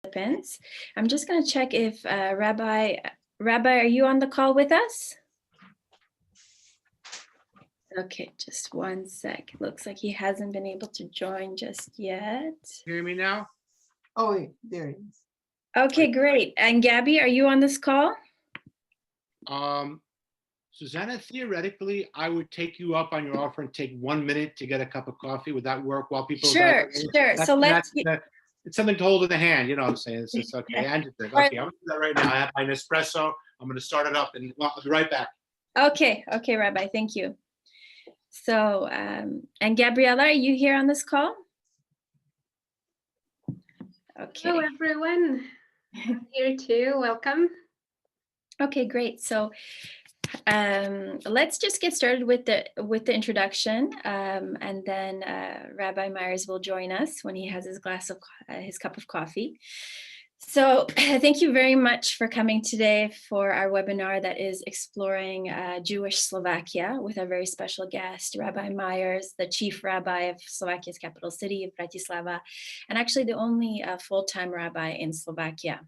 participants. I'm just going to check if Rabbi, are you on the call with us? Okay, just one sec. Looks like he hasn't been able to join just yet. Hear me now? Oh, wait, there he is. Okay, great. And Gabby, are you on this call? Susanna, theoretically, I would take you up on your offer and take 1 minute to get a cup of coffee. Would that work while people? Sure. So let's. It's something to hold in the hand. You know what I'm saying? It's just okay. And to drink. Okay, I'm gonna do that right now. I have my Nespresso. I'm gonna start it up, and I'll be right back. Okay, Rabbi. Thank you. So, and Gabriella, are you here on this call? Okay. Hello, everyone. I'm here too. Welcome. Okay, great. So let's just get started with the introduction, and then Rabbi Myers will join us when he has his cup of coffee. So thank you very much for coming today for our webinar that is exploring Jewish Slovakia with our very special guest, Rabbi Myers, the chief rabbi of Slovakia's capital city of Bratislava, and actually the only full-time rabbi in Slovakia.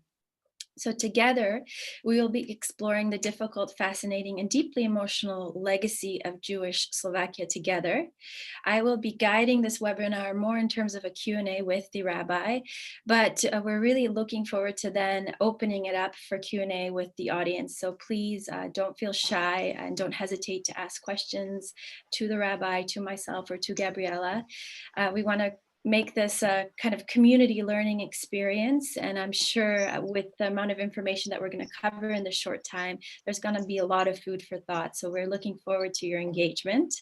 So together, we will be exploring the difficult, fascinating, and deeply emotional legacy of Jewish Slovakia together. I will be guiding this webinar more in terms of a Q&A with the rabbi, but we're really looking forward to then opening it up for Q&A with the audience. So please don't feel shy and don't hesitate to ask questions to the rabbi, to myself, or to Gabriella. We want to make this a kind of community learning experience. And I'm sure with the amount of information that we're going to cover in this short time, there's going to be a lot of food for thought. So we're looking forward to your engagement.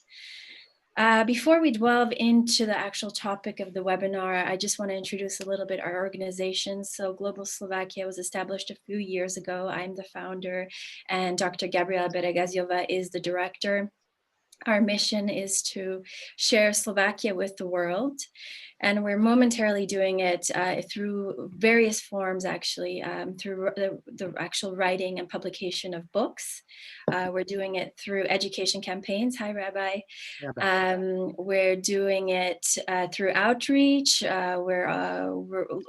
Before we delve into the actual topic of the webinar, I just want to introduce a little bit our organization. So Global Slovakia was established a few years ago. I'm the founder, and Dr. Gabriela Beregaziova is the director. Our mission is to share Slovakia with the world. And we're momentarily doing it through various forms, actually, through the actual writing and publication of books. We're doing it through education campaigns. Hi, Rabbi. We're doing it through outreach. We're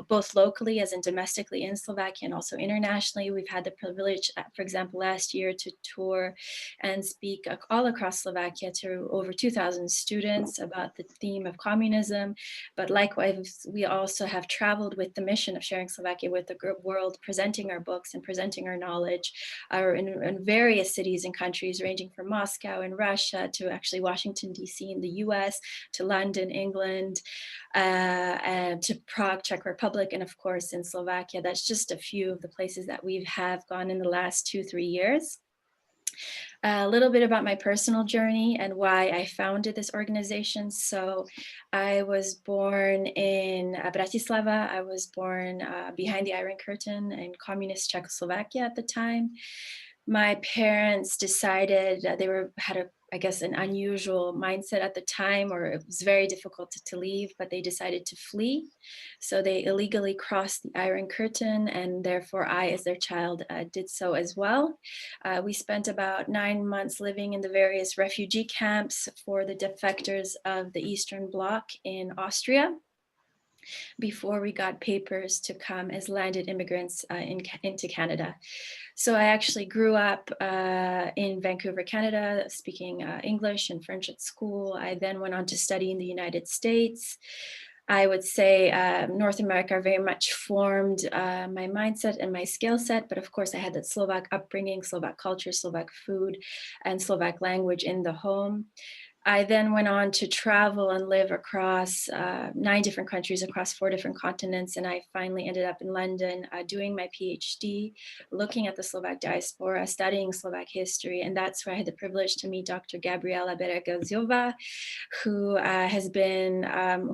both locally, as in domestically in Slovakia, and also internationally. We've had the privilege, for example, last year to tour and speak all across Slovakia to over 2,000 students about the theme of communism. But likewise, we also have traveled with the mission of sharing Slovakia with the world, presenting our books and presenting our knowledge in various cities and countries, ranging from Moscow in Russia to actually Washington, D.C. in the U.S., to London, England, and to Prague, Czech Republic, and of course in Slovakia. That's just a few of the places that we have gone in the last 2-3 years. A little bit about my personal journey and why I founded this organization. So I was born in Bratislava. I was born behind the Iron Curtain in communist Czechoslovakia at the time. My parents decided they had an unusual mindset at the time, or it was very difficult to leave, but they decided to flee. So they illegally crossed the Iron Curtain, and therefore I, as their child, did so as well. We spent about 9 months living in the various refugee camps for the defectors of the Eastern Bloc in Austria, before we got papers to come as landed immigrants into Canada. So I actually grew up in Vancouver, Canada, speaking English and French at school. I then went on to study in the United States. I would say North America very much formed my mindset and my skill set, but of course I had that Slovak upbringing, Slovak culture, Slovak food, and Slovak language in the home. I then went on to travel and live across 9 different countries, across 4 different continents, and I finally ended up in London doing my PhD, looking at the Slovak diaspora, studying Slovak history, and that's where I had the privilege to meet Dr. Gabriela Beregaziova, who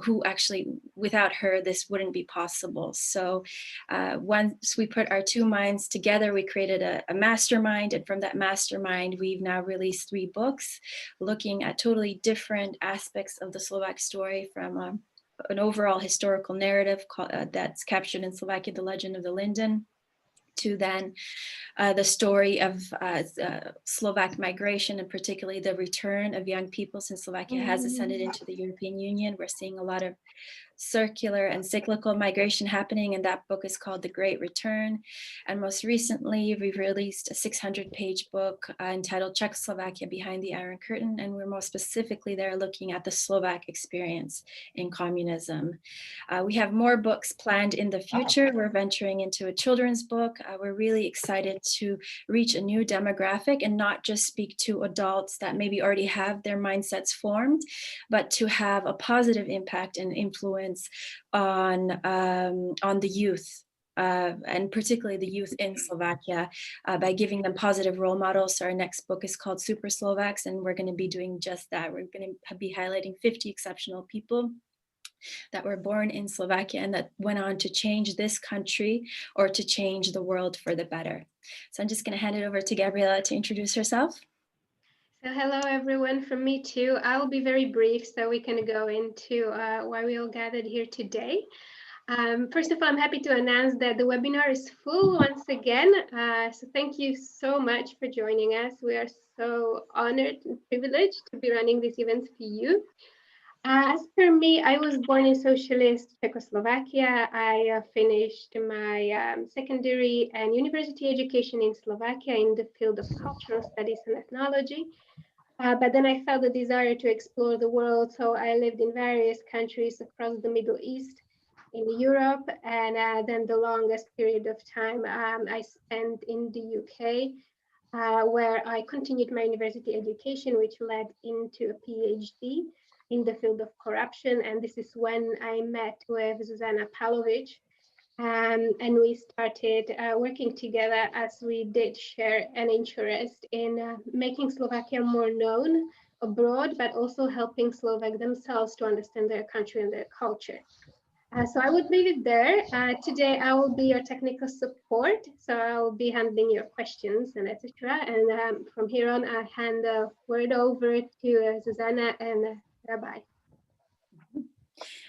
who actually, without her, this wouldn't be possible. So once we put our 2 minds together, we created a mastermind, and from that mastermind, we've now released 3 books looking at totally different aspects of the Slovak story, from an overall historical narrative that's captured in Slovakia, The Legend of the Linden, to then the story of Slovak migration, and particularly the return of young people since Slovakia has ascended into the European Union. We're seeing a lot of circular and cyclical migration happening, and that book is called The Great Return. And most recently, we've released a 600-page book entitled Czechoslovakia Behind the Iron Curtain, and we're more specifically there looking at the Slovak experience in communism. We have more books planned in the future. We're venturing into a children's book. We're really excited to reach a new demographic and not just speak to adults that maybe already have their mindsets formed, but to have a positive impact and influence on the youth, and particularly the youth in Slovakia, by giving them positive role models. So our next book is called Super Slovaks, and we're going to be doing just that. We're going to be highlighting 50 exceptional people that were born in Slovakia and that went on to change this country or to change the world for the better. So I'm just going to hand it over to Gabriela to introduce herself. So hello everyone from me too. I will be very brief so we can go into why we all gathered here today. First of all, I'm happy to announce that the webinar is full once again. So thank you so much for joining us. We are so honored and privileged to be running these events for you. As for me, I was born in socialist Czechoslovakia. I finished my secondary and university education in Slovakia in the field of cultural studies and ethnology. But then I felt the desire to explore the world, so I lived in various countries across the Middle East, in Europe, and then the longest period of time I spent in the UK, where I continued my university education, which led into a PhD in the field of corruption. And this is when I met with Zuzana Palovic, and we started working together as we did share an interest in making Slovakia more known abroad, but also helping Slovak themselves to understand their country and their culture. So I would leave it there. Today I will be your technical support, so I will be handling your questions and etc. And from here on, I hand the word over to Zuzana and Rabbi.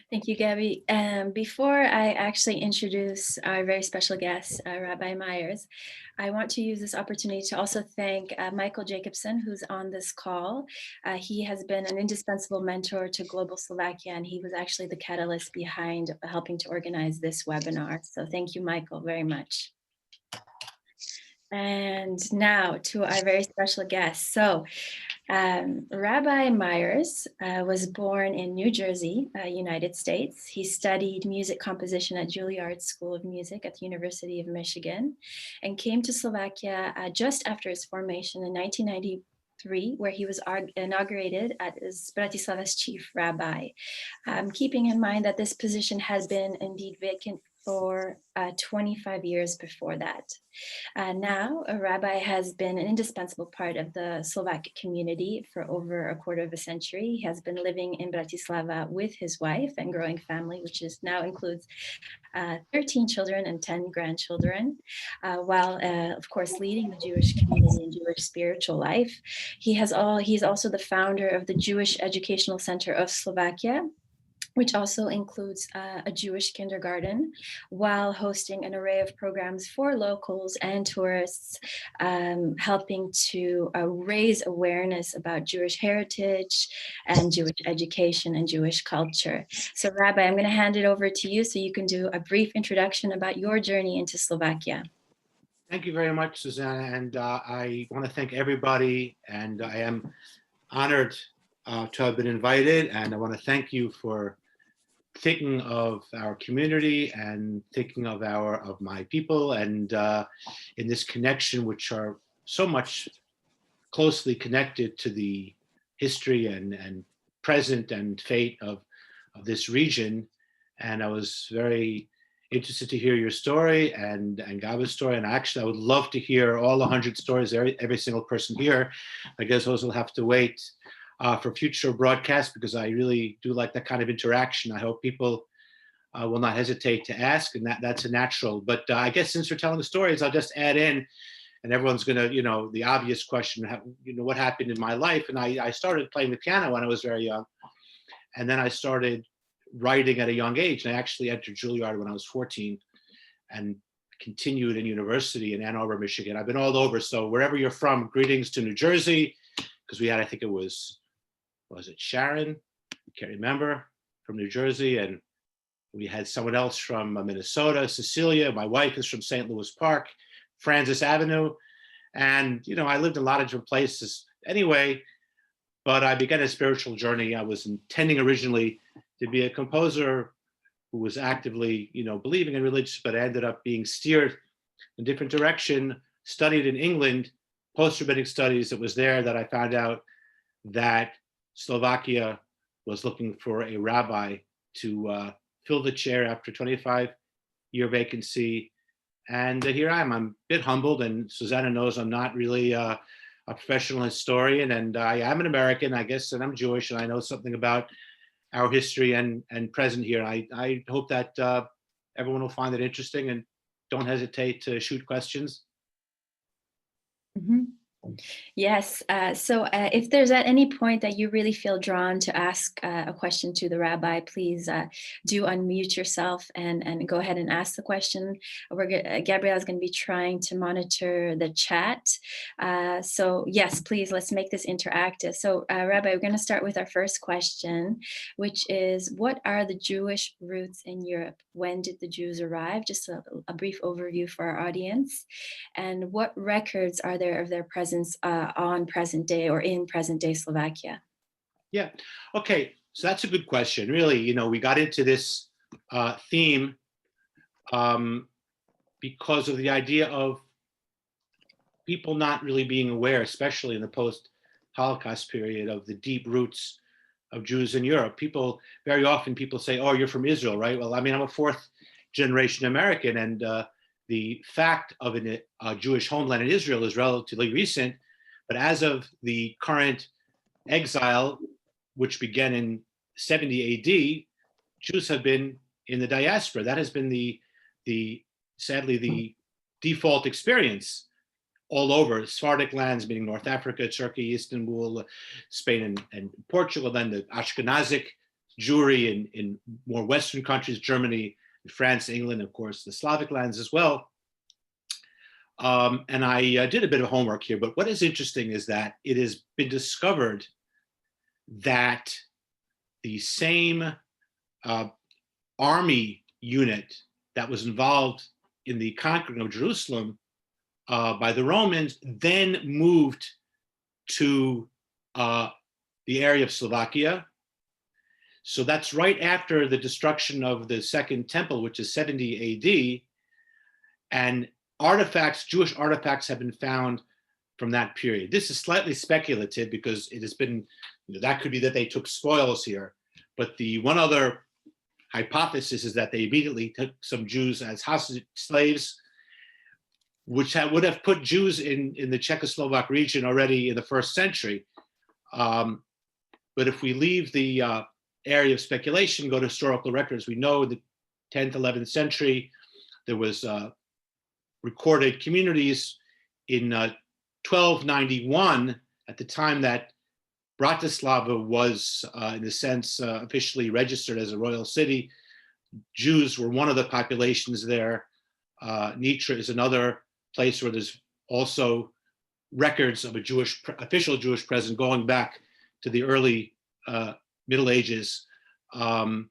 Thank you, Gabby. Before I actually introduce our very special guest, Rabbi Myers, I want to use this opportunity to also thank Michael Jacobson, who's on this call. He has been an indispensable mentor to Global Slovakia, and he was actually the catalyst behind helping to organize this webinar. So thank you, Michael, very much. And now to our very special guest. So Rabbi Myers was born in New Jersey, United States. He studied music composition at Juilliard School of Music at the University of Michigan and came to Slovakia just after his formation in 1993, where he was inaugurated as Bratislava's chief rabbi, keeping in mind that this position has been indeed vacant for 25 years before that. Now, a rabbi has been an indispensable part of the Slovak community for over a quarter of a century. He has been living in Bratislava with his wife and growing family, which now includes 13 children and 10 grandchildren, while, of course, leading the Jewish community and Jewish spiritual life. He's also the founder of the Jewish Educational Center of Slovakia, which also includes a Jewish kindergarten, while hosting an array of programs for locals and tourists, helping to raise awareness about Jewish heritage and Jewish education and Jewish culture. So Rabbi, I'm going to hand it over to you so you can do a brief introduction about your journey into Slovakia. Thank you very much, Susanna. And I want to thank everybody. And I am honored to have been invited. And I want to thank you for thinking of our community and thinking of my people, and in this connection, which are so much closely connected to the history and present and fate of this region. And I was very interested to hear your story and Gaba's story. And actually, I would love to hear all 100 stories, every single person here. I guess those will have to wait for future broadcasts, because I really do like that kind of interaction. I hope people will not hesitate to ask, and that's a natural. But I guess since we're telling the stories, I'll just add in, and everyone's gonna, the obvious question, what happened in my life? And I started playing the piano when I was very young, and then I started writing at a young age. And I actually entered Juilliard when I was 14, and continued in university in Ann Arbor, Michigan. I've been all over. So wherever you're from, greetings to New Jersey, because we had, I think it was it Sharon? I can't remember, from New Jersey, and We had someone else from Minnesota, Cecilia. My wife is from St. Louis Park, Francis Avenue. And, I lived in a lot of different places anyway, but I began a spiritual journey. I was intending originally to be a composer who was actively, believing in religion, but I ended up being steered in a different direction, studied in England, post-rabbinic studies. It was there that I found out that Slovakia was looking for a rabbi to fill the chair after 25-year vacancy. And here I am. I'm a bit humbled, and Susanna knows I'm not really a professional historian, and I am an American, I guess, and I'm Jewish, and I know something about our history and present here. I hope that everyone will find it interesting, and don't hesitate to shoot questions. Mhm. Yes. So if there's at any point that you really feel drawn to ask a question to the rabbi, please do unmute yourself and go ahead and ask the question. Gabrielle is going to be trying to monitor the chat. So yes, please, let's make this interactive. So Rabbi, we're going to start with our first question, which is, what are the Jewish roots in Europe? When did the Jews arrive? Just a brief overview for our audience. And what records are there of their presence on present day or in present day Slovakia? Yeah. Okay. So that's a good question. Really, we got into this theme because of the idea of people not really being aware, especially in the post-Holocaust period, of the deep roots of Jews in Europe. Very often people say, oh, you're from Israel, right? Well, I'm a fourth generation American, and the fact of a Jewish homeland in Israel is relatively recent. But as of the current exile, which began in 70 AD, Jews have been in the diaspora. That has been sadly the default experience all over Sephardic lands, meaning North Africa, Turkey, Istanbul, Spain, and Portugal. Then the Ashkenazic Jewry in more Western countries, Germany, France, England, of course, the Slavic lands as well. And I did a bit of homework here, but what is interesting is that it has been discovered that the same army unit that was involved in the conquering of Jerusalem by the Romans then moved to the area of Slovakia. So that's right after the destruction of the Second Temple, which is 70 AD. And Jewish artifacts have been found from that period. This is slightly speculative because it has been, that could be that they took spoils here. But the one other hypothesis is that they immediately took some Jews as hostage slaves, which would have put Jews in the Czechoslovak region already in the first century. But if we leave the area of speculation, go to historical records, we know in the 10th, 11th century, there was recorded communities in 1291, at the time that Bratislava was, in a sense, officially registered as a royal city. Jews were one of the populations there. Nitra is another place where there's also records of official Jewish presence going back to the early Middle Ages. And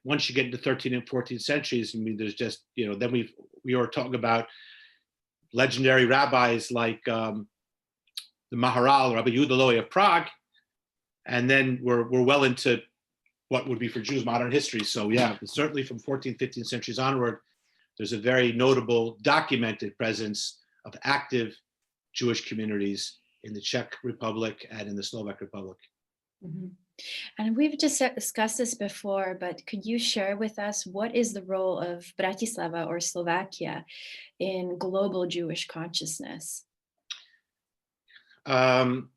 once you get into 13th and 14th centuries, there's just, then we were talking about legendary rabbis like the Maharal, Rabbi Yehuda Loewy of Prague, and then we're well into what would be for Jews modern history. So yeah, certainly from 14th, 15th centuries onward, there's a very notable documented presence of active Jewish communities in the Czech Republic and in the Slovak Republic. Mm-hmm. And we've just discussed this before, but could you share with us what is the role of Bratislava or Slovakia in global Jewish consciousness? Bratislava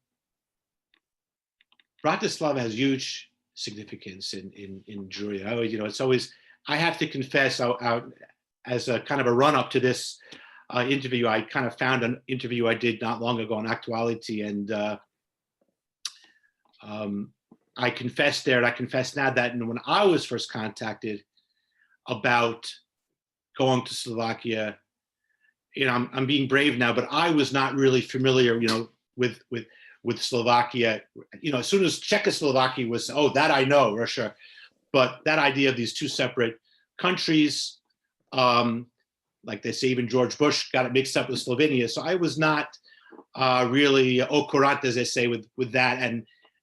has huge significance in Jewry. It's always, I have to confess, out as a kind of a run-up to this interview, I kind of found an interview I did not long ago on Actuality, and I confessed there, and I confess now that when I was first contacted about going to Slovakia, I'm being brave now, but I was not really familiar, with Slovakia. As soon as Czechoslovakia was, that I know, Russia, but that idea of these two separate countries, like they say, even George Bush got it mixed up with Slovenia. So I was not really au courant, as they say, with that.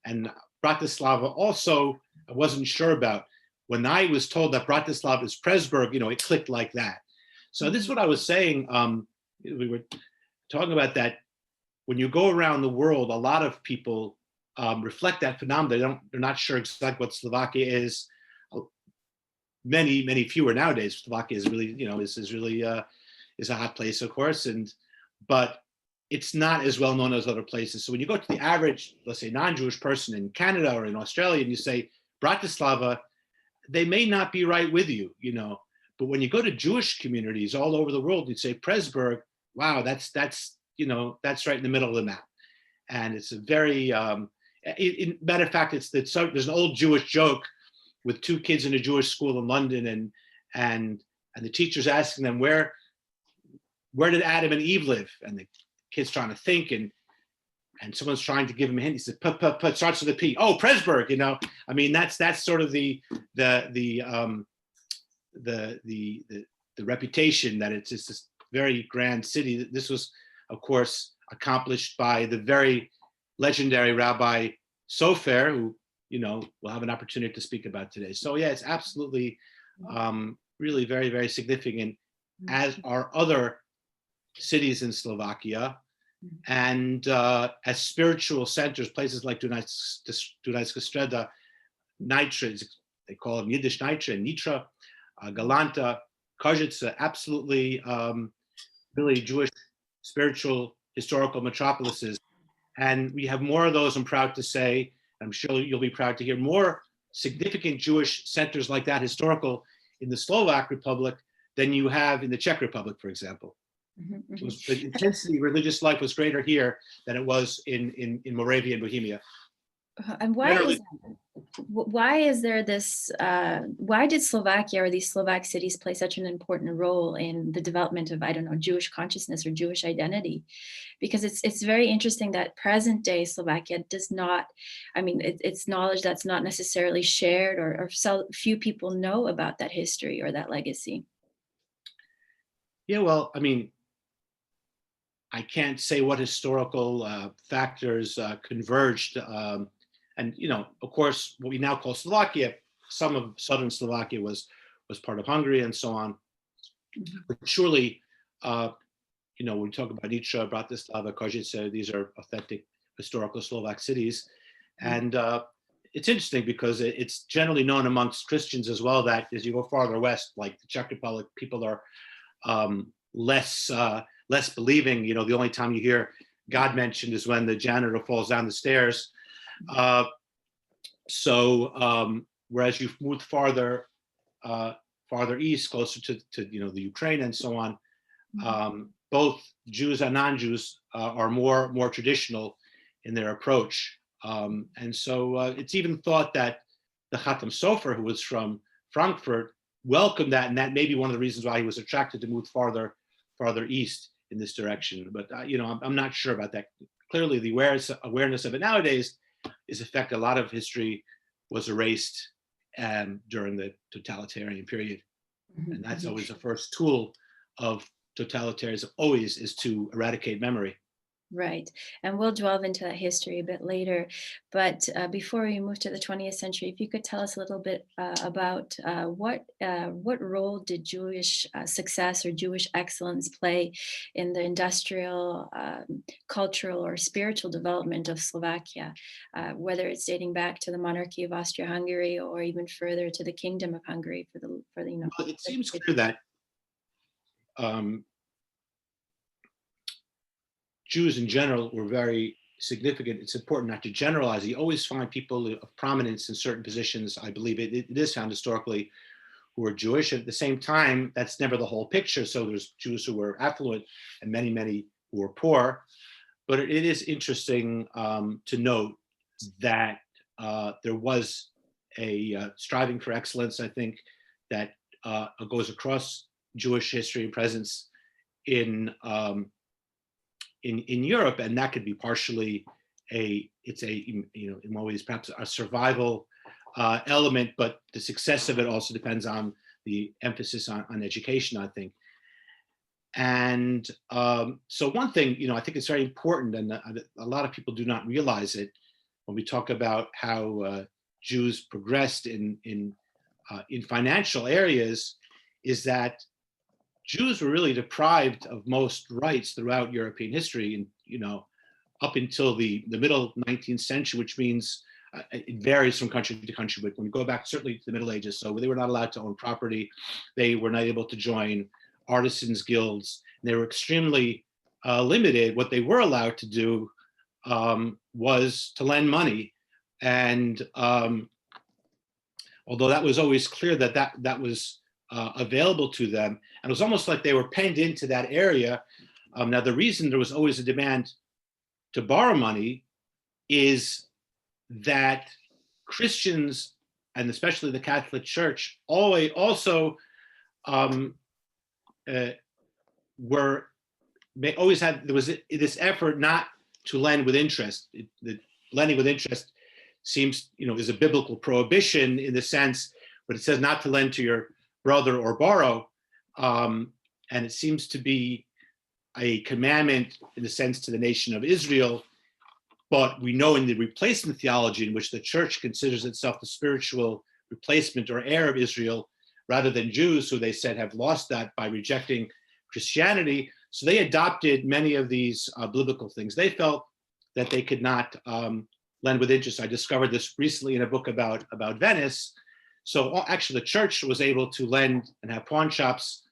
And Bratislava also, I wasn't sure about. When I was told that Bratislava is Presburg, it clicked like that. So this is what I was saying. We were talking about that. When you go around the world, a lot of people reflect that phenomenon. They're not sure exactly what Slovakia is. Many fewer nowadays. Slovakia is really, is really is a hot place, of course, but it's not as well known as other places. So when you go to the average, let's say, non-Jewish person in Canada or in Australia, and you say Bratislava, they may not be right with you, But when you go to Jewish communities all over the world, you'd say Presburg. Wow, that's right in the middle of the map, and it's a very. Matter of fact, there's an old Jewish joke with two kids in a Jewish school in London, and the teacher's asking them where did Adam and Eve live, and the kid's trying to think, and someone's trying to give him a hint. He said, "P starts with a P." Oh, Presburg. I mean, that's sort of the reputation that it's just this very grand city. This was, of course, accomplished by the very legendary Rabbi Sofer, who we'll have an opportunity to speak about today. So yeah, it's absolutely really very, very significant, as are other cities in Slovakia. And as spiritual centers, places like Dunajska Streda, Nitra, they call it Yiddish Nitra, Nitra, Galanta, Kozice, absolutely really Jewish spiritual historical metropolises. And we have more of those, I'm proud to say. I'm sure you'll be proud to hear more significant Jewish centers like that, historical, in the Slovak Republic than you have in the Czech Republic, for example. The intensity, religious life was greater here than it was in Moravia and Bohemia. And why is there this? Why did Slovakia or these Slovak cities play such an important role in the development of, I don't know, Jewish consciousness or Jewish identity? Because it's very interesting that present day Slovakia does not. I mean, it's knowledge that's not necessarily shared, or so few people know about that history or that legacy. Yeah, well, I mean, I can't say what historical factors converged. And of course, what we now call Slovakia, some of southern Slovakia was part of Hungary and so on. But surely, when we talk about Nitra, Bratislava, Kozice, these are authentic historical Slovak cities. And it's interesting because it's generally known amongst Christians as well that as you go farther west, like the Czech Republic, people are less believing. The only time you hear God mentioned is when the janitor falls down the stairs. Whereas you've moved farther east, closer to the Ukraine and so on, both Jews and non-Jews are more traditional in their approach, and so it's even thought that the Chatam Sofer, who was from Frankfurt, welcomed that, and that may be one of the reasons why he was attracted to move farther east in this direction. But I'm not sure about that. Clearly, the awareness of it nowadays is in fact a lot of history was erased during the totalitarian period, and that's always the first tool of totalitarianism. Always is to eradicate memory. Right. And we'll delve into that history a bit later. But before we move to the 20th century, if you could tell us a little bit about what role did Jewish success or Jewish excellence play in the industrial, cultural, or spiritual development of Slovakia, whether it's dating back to the monarchy of Austria-Hungary or even further to the Kingdom of Hungary Well, it seems clear that Jews in general were very significant. It's important not to generalize. You always find people of prominence in certain positions. I believe it is found historically who are Jewish. At the same time, that's never the whole picture. So there's Jews who were affluent and many who were poor. But it is interesting to note that there was a striving for excellence, I think, that goes across Jewish history and presence in Europe, and that could be partially in ways perhaps a survival element, but the success of it also depends on the emphasis on education, I think. And so one thing, I think it's very important, and a lot of people do not realize it when we talk about how Jews progressed in financial areas, is that Jews were really deprived of most rights throughout European history, and up until the middle 19th century, which means it varies from country to country, but when we go back certainly to the Middle Ages, so they were not allowed to own property, they were not able to join artisans guilds, and they were extremely limited. What they were allowed to do was to lend money, and although that was always clear that was available to them, and it was almost like they were penned into that area. Now, the reason there was always a demand to borrow money is that Christians, and especially the Catholic Church, also there was this effort not to lend with interest. The lending with interest seems, is a biblical prohibition in the sense, but it says not to lend to your brother or borrow, and it seems to be a commandment in the sense to the nation of Israel. But we know in the replacement theology, in which the church considers itself the spiritual replacement or heir of Israel, rather than Jews, who they said have lost that by rejecting Christianity. So they adopted many of these biblical things. They felt that they could not lend with interest. I discovered this recently in a book about Venice. So actually the church was able to lend and have pawn shops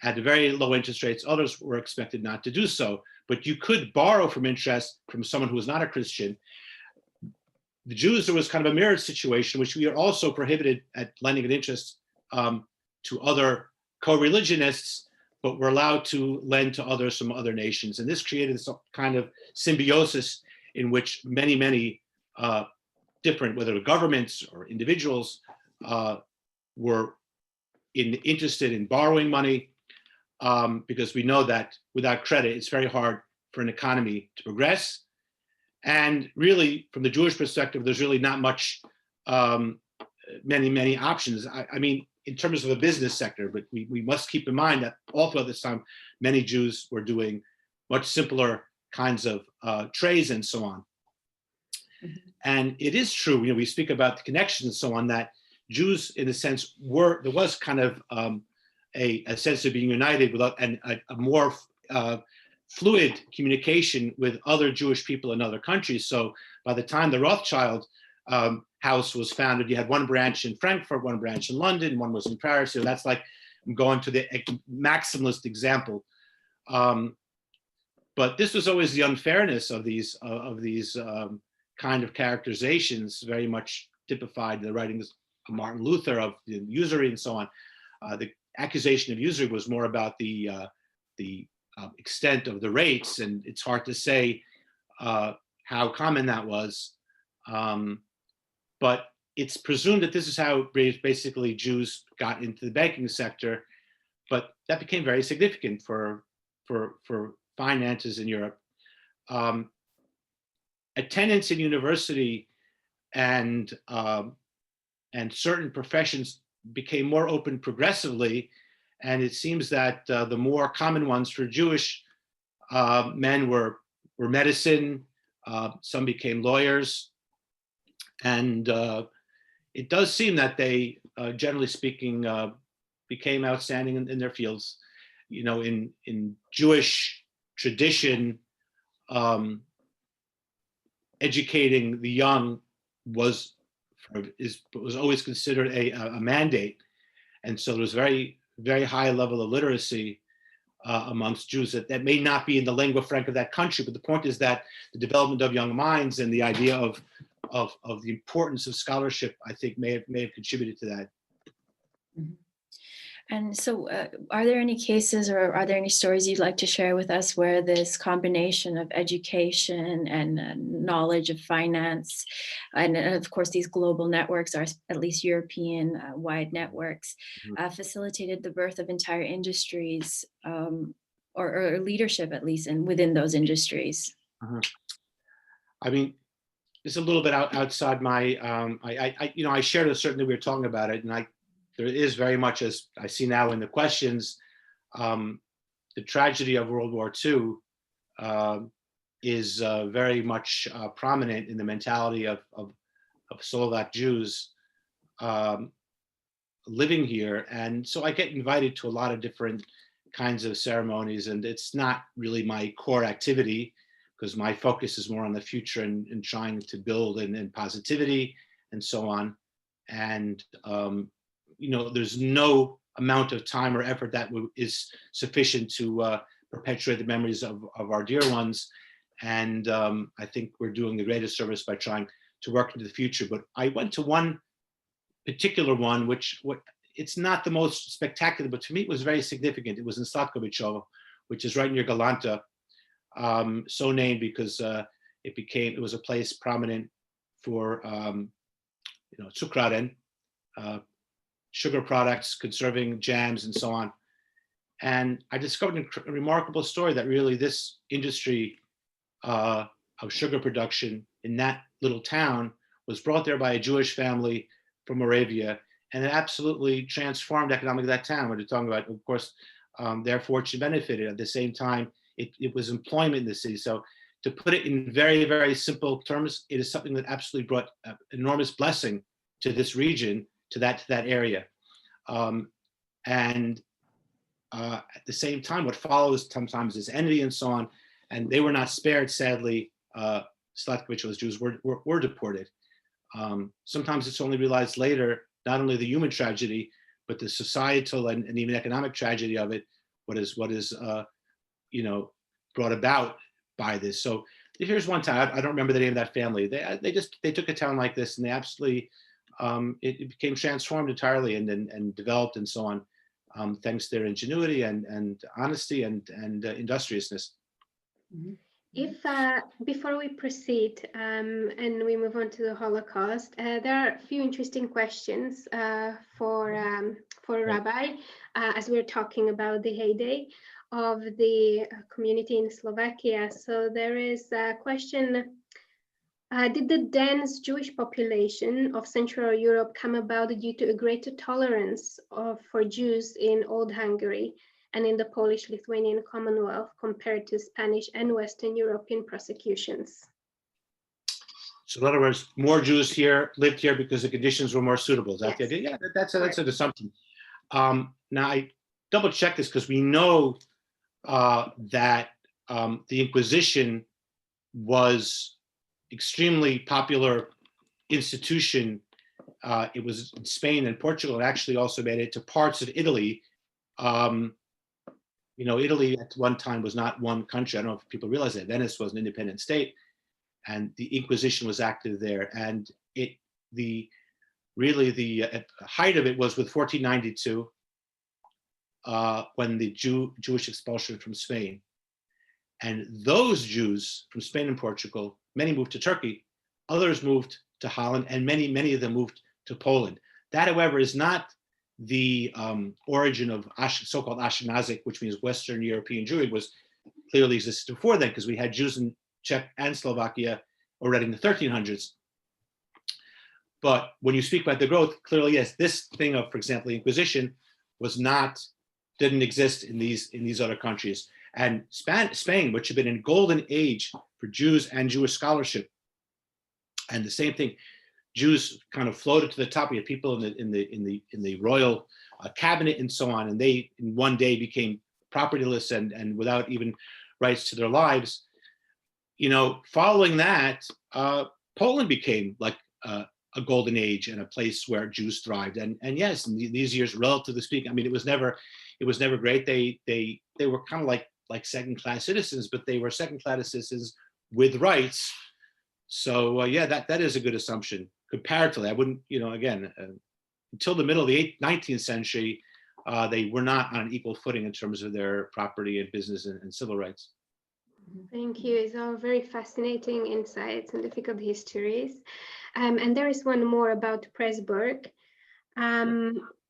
at very low interest rates. Others were expected not to do so, but you could borrow from interest from someone who was not a Christian. The Jews, there was kind of a mirrored situation, which we are also prohibited at lending at interest to other co-religionists, but were allowed to lend to others from other nations. And this created some kind of symbiosis in which many different, whether governments or individuals, were interested in borrowing money, because we know that without credit, it's very hard for an economy to progress. And really, from the Jewish perspective, there's really not much, many options. I mean, in terms of the business sector, but we must keep in mind that all throughout this time, many Jews were doing much simpler kinds of trades and so on. Mm-hmm. And it is true, we speak about the connections and so on, that Jews, in a sense, there was kind of a sense of being united with and a more fluid communication with other Jewish people in other countries. So by the time the Rothschild house was founded, you had one branch in Frankfurt, one branch in London, one was in Paris. So that's like, I'm going to the maximalist example. But this was always the unfairness of these kind of characterizations, very much typified in the writings of Martin Luther, of the usury and so on. The accusation of usury was more about the extent of the rates, and it's hard to say how common that was. But it's presumed that this is how basically Jews got into the banking sector, but that became very significant for finances in Europe. Attendance in university and certain professions became more open progressively, and it seems that the more common ones for Jewish men were medicine. Some became lawyers, and it does seem that they, generally speaking, became outstanding in their fields. In Jewish tradition, educating the young was always considered a mandate, and so there was very high level of literacy amongst Jews that may not be in the lingua franca of that country, but the point is that the development of young minds and the idea of the importance of scholarship, I think, may have contributed to that. Mm-hmm. And so are there any cases or are there any stories you'd like to share with us where this combination of education and knowledge of finance, and of course these global networks are at least European wide networks, facilitated the birth of entire industries or leadership, at least within those industries? I mean, it's a little bit outside my, I shared it, certainly we were talking about it, and there is very much, as I see now in the questions, the tragedy of World War II is very much prominent in the mentality of Slovak Jews living here. And so I get invited to a lot of different kinds of ceremonies, and it's not really my core activity because my focus is more on the future and trying to build and positivity and so on. And, there's no amount of time or effort that is sufficient to perpetuate the memories of our dear ones. And I think we're doing the greatest service by trying to work into the future. But I went to one particular one, it's not the most spectacular, but to me it was very significant. It was in Slatkovichovo, which is right near Galanta, so named because it was a place prominent for cukraren, sugar products, conserving jams, and so on. And I discovered a remarkable story that really this industry of sugar production in that little town was brought there by a Jewish family from Moravia, and it absolutely transformed economically that town. We're talking about, of course, their fortune benefited. At the same time, it was employment in the city. So to put it in very, very simple terms, it is something that absolutely brought enormous blessing to this region, to that area. And at the same time, what follows sometimes is envy and so on. And they were not spared, sadly. Slatkovichovo's Jews were deported. Sometimes it's only realized later, not only the human tragedy, but the societal and even economic tragedy of it, what is brought about by this. So here's one time, I don't remember the name of that family. They took a town like this and they absolutely, it became transformed entirely and developed and so on, thanks to their ingenuity and honesty and industriousness. Mhm. If before we proceed and we move on to the Holocaust, there are a few interesting questions for Rabbi as we're talking about the heyday of the community in Slovakia. So there is a question: did the dense Jewish population of Central Europe come about due to a greater tolerance for Jews in Old Hungary and in the Polish-Lithuanian Commonwealth compared to Spanish and Western European persecutions? So in other words, more Jews lived here because the conditions were more suitable. Is that the Yes. idea? Yeah, that's an assumption. Now I double check this because we know that the Inquisition was extremely popular institution. It was in Spain and Portugal, and actually also made it to parts of Italy. Italy at one time was not one country. I don't know if people realize that. Venice was an independent state, and the Inquisition was active there. And the height of it was with 1492, when the Jewish expulsion from Spain. And those Jews from Spain and Portugal, many moved to Turkey, others moved to Holland, and many of them moved to Poland. That, however, is not the origin of so-called Ashkenazic, which means Western European Jewry, was clearly existed before then, because we had Jews in Czech and Slovakia already in the 1300s. But when you speak about the growth, clearly, yes, this thing of, for example, the Inquisition didn't exist in these other countries. And Spain, which had been in golden age for Jews and Jewish scholarship, and the same thing, Jews kind of floated to the top. We had people in the royal cabinet and so on, and they in one day became propertyless and without even rights to their lives. Following that, Poland became like a golden age and a place where Jews thrived. And yes, in these years, relatively speaking, I mean, it was never great. They were kind of like second-class citizens, but they were second-class citizens with rights. So yeah, that is a good assumption. Comparatively, I wouldn't, again, until the middle of the 19th century, they were not on an equal footing in terms of their property and business and civil rights. Thank you. It's all very fascinating insights and difficult histories. And there is one more about Pressburg.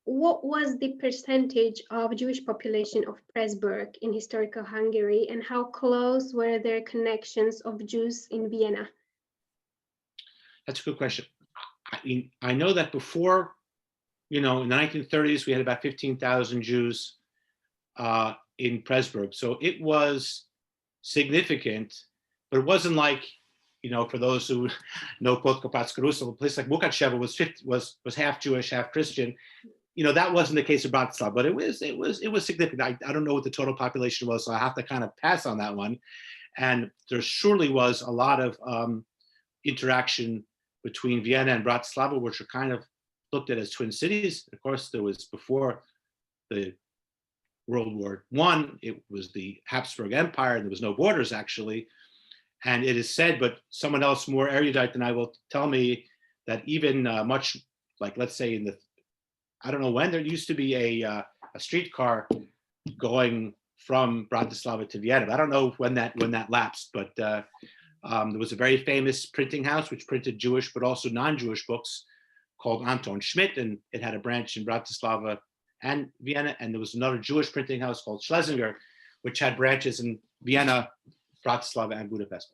What was the percentage of Jewish population of Pressburg in historical Hungary, and how close were their connections of Jews in Vienna? That's a good question. I know that before in the 1930s, we had about 15,000 Jews in Pressburg. So it was significant, but it wasn't like, for those who know Podkopatska, a place like Mukacheva was half Jewish, half Christian. That wasn't the case of Bratislava, but it was significant. I don't know what the total population was, so I have to kind of pass on that one. And there surely was a lot of interaction between Vienna and Bratislava, which are kind of looked at as twin cities. Of course, there was, before the World War I, it was the Habsburg Empire, and there was no borders actually. And it is said, but someone else more erudite than I will tell me, that even much like, let's say I don't know when, there used to be a streetcar going from Bratislava to Vienna. I don't know when that lapsed, but there was a very famous printing house which printed Jewish but also non-Jewish books called Anton Schmidt, and it had a branch in Bratislava and Vienna. And there was another Jewish printing house called Schlesinger, which had branches in Vienna, Bratislava, and Budapest.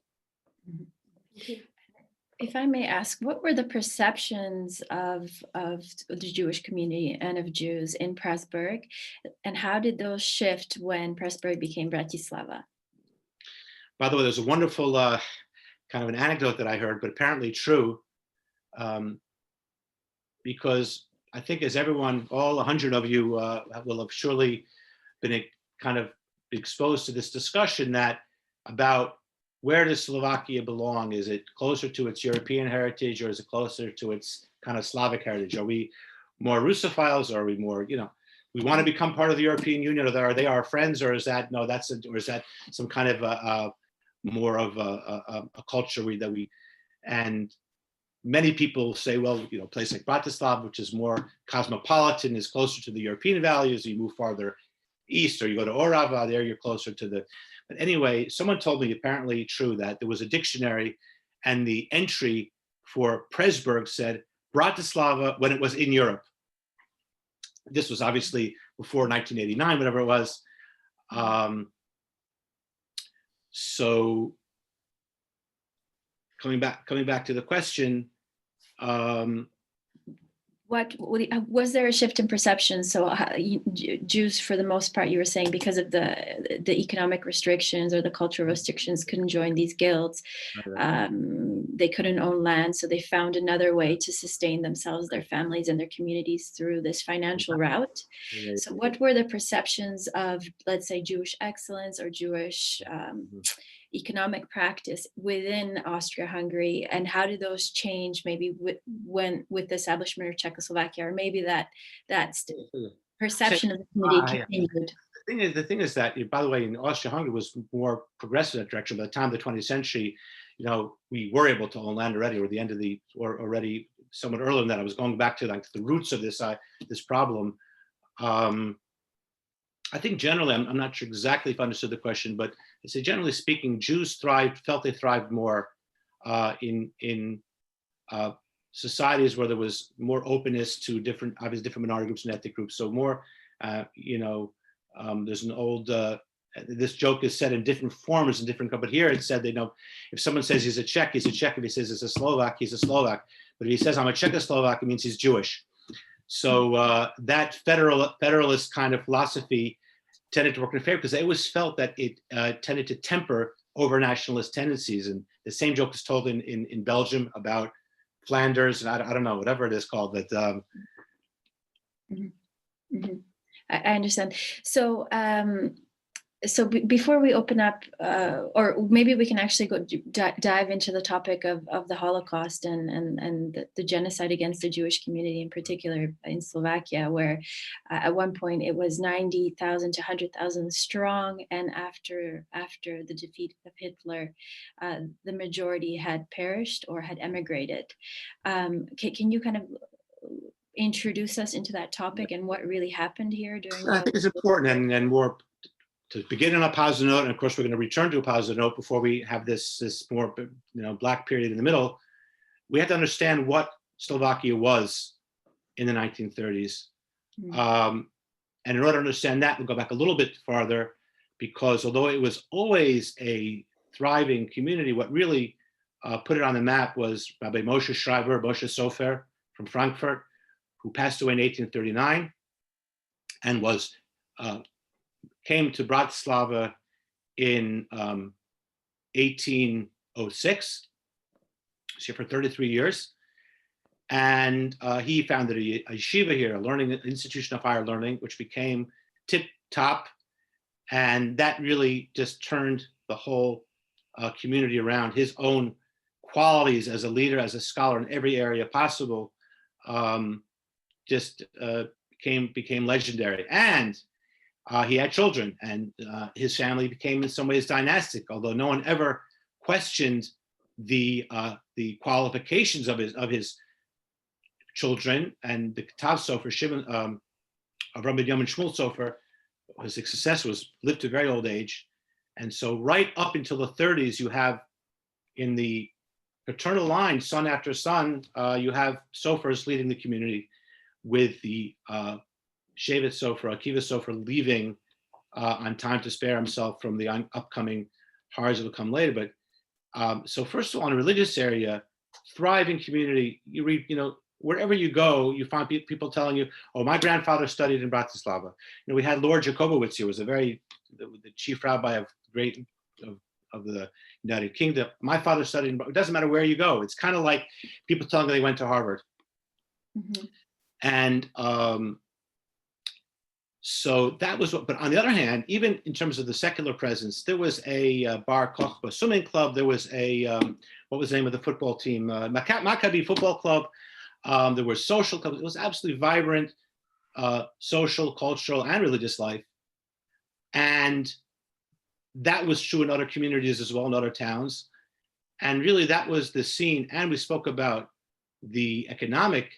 If I may ask, what were the perceptions of the Jewish community and of Jews in Pressburg, and how did those shift when Pressburg became Bratislava? By the way, there's a wonderful kind of an anecdote that I heard, but apparently true, because I think, as everyone, all 100 of you will have surely been kind of exposed to this discussion about where does Slovakia belong? Is it closer to its European heritage, or is it closer to its kind of Slavic heritage? Are we more Russophiles, or are we more, we want to become part of the European Union, or are they our friends, or is that, no, or is that some kind of more of a culture and many people say, well, a place like Bratislava, which is more cosmopolitan, is closer to the European values. You move farther east, or you go to Orava, there you're closer to the. But anyway, someone told me, apparently true, that there was a dictionary, and the entry for Pressburg said Bratislava when it was in Europe. This was obviously before 1989, whatever it was. So coming back to the question, what was there a shift in perception? So Jews, for the most part, you were saying, because of the economic restrictions or the cultural restrictions, couldn't join these guilds. They couldn't own land, so they found another way to sustain themselves, their families, and their communities through this financial route. So what were the perceptions of, let's say, Jewish excellence or Jewish economic practice within Austria-Hungary, and how did those change maybe with the establishment of Czechoslovakia, or maybe that perception of the community continued? The thing is that, by the way, in Austria-Hungary was more progressive in that direction. By the time of the 20th century, we were able to own land already, or the end of or already somewhat earlier than that. I was going back to like the roots of this problem. I think generally, I'm not sure exactly if I understood the question, but I say generally speaking, Jews felt they thrived more in societies where there was more openness to different minority groups and ethnic groups. So more, there's an old, this joke is said in different forms in different, but here it said, if someone says he's a Czech, he's a Czech. If he says he's a Slovak, he's a Slovak. But if he says I'm a Czechoslovak, it means he's Jewish. So that federalist kind of philosophy tended to work in favor, because they always felt that it tended to temper over-nationalist tendencies. And the same joke is told in Belgium about Flanders, and I don't know, whatever it is called. But I understand. So before we open up, or maybe we can actually go dive into the topic of the Holocaust and the genocide against the Jewish community, in particular in Slovakia, where at one point it was 90,000 to 100,000 strong, and after the defeat of Hitler, the majority had perished or had emigrated. Can you kind of introduce us into that topic and what really happened here during? I think it's important, and more to begin on a positive note, and of course we're going to return to a positive note before we have this more black period in the middle. We have to understand what Slovakia was in the 1930s, and in order to understand that, we'll go back a little bit farther, because although it was always a thriving community, what really put it on the map was Rabbi Moshe Sofer from Frankfurt, who passed away in 1839 and came to Bratislava in 1806, so for 33 years. And he founded a yeshiva here, a learning institution of higher learning, which became tip top. And that really just turned the whole community around. His own qualities as a leader, as a scholar in every area possible, just became legendary. And he had children, and his family became in some ways dynastic, although no one ever questioned the qualifications of his children. And the Katav Sofer, Shimon, of Rabbi Yom and Shmuel Sofer, his successor, lived to a very old age. And so right up until the 30s, you have in the paternal line, son after son, you have Sofers leading the community, with the Shevet Sofer, Akiva Sofer, leaving on time to spare himself from the upcoming Hars that will come later. But so first of all, in a religious area, thriving community, you read, wherever you go, you find people telling you, oh, my grandfather studied in Bratislava. We had Lord Jacobowitz here, was the chief rabbi of the United Kingdom. My father studied it doesn't matter where you go. It's kind of like people telling you they went to Harvard. Mm-hmm. And so that was but on the other hand, even in terms of the secular presence, there was a Bar Kochba swimming club. There was a, what was the name of the football team? Maccabi football club. There were social clubs. It was absolutely vibrant social, cultural, and religious life. And that was true in other communities as well, in other towns. And really that was the scene. And we spoke about the economic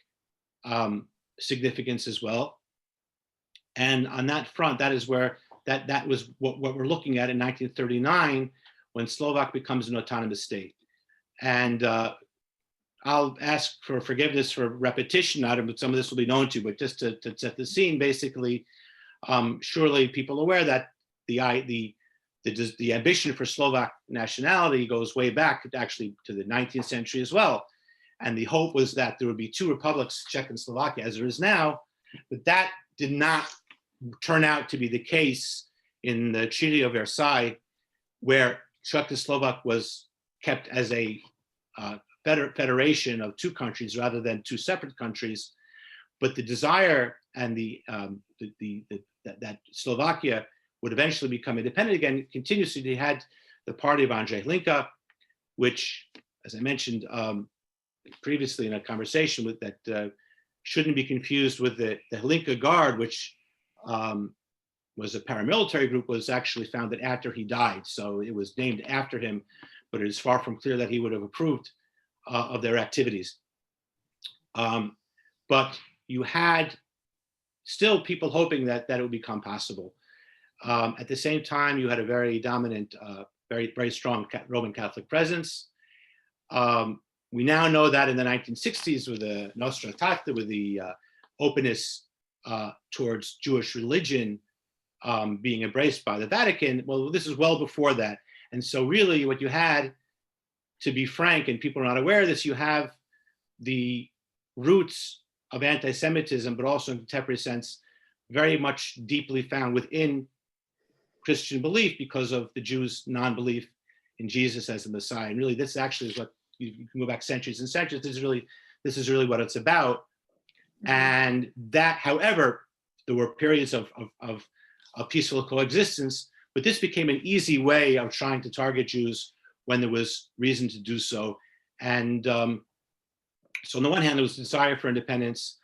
significance as well. And on that front, that is where that was what we're looking at in 1939, when Slovak becomes an autonomous state. And I'll ask for forgiveness for repetition, but some of this will be known to you, but just to set the scene, basically, surely people are aware that the ambition for Slovak nationality goes way back actually to the 19th century as well. And the hope was that there would be two republics, Czech and Slovakia, as there is now, but that did not turn out to be the case in the Treaty of Versailles, where Czech and Slovak was kept as a federation of two countries rather than two separate countries. But the desire and that Slovakia would eventually become independent again continuously. They had the party of Andrzej Hlinka, which, as I mentioned previously in a conversation with that, shouldn't be confused with the Hlinka Guard, which was a paramilitary group, was actually founded after he died. So it was named after him, but it is far from clear that he would have approved of their activities. But you had still people hoping that it would become possible. At the same time, you had a very dominant, very, very strong Roman Catholic presence. We now know that in the 1960s, with the Nostra Aetate, with the openness towards Jewish religion being embraced by the Vatican, well, this is well before that. And so really what you had, to be frank, and people are not aware of this, you have the roots of anti-Semitism, but also in contemporary sense, very much deeply found within Christian belief because of the Jews' non-belief in Jesus as the Messiah. And really, this actually is what you can go back centuries and centuries. This is really what it's about. And that, however, there were periods of peaceful coexistence, but this became an easy way of trying to target Jews when there was reason to do so. And so on the one hand, there was a desire for independence.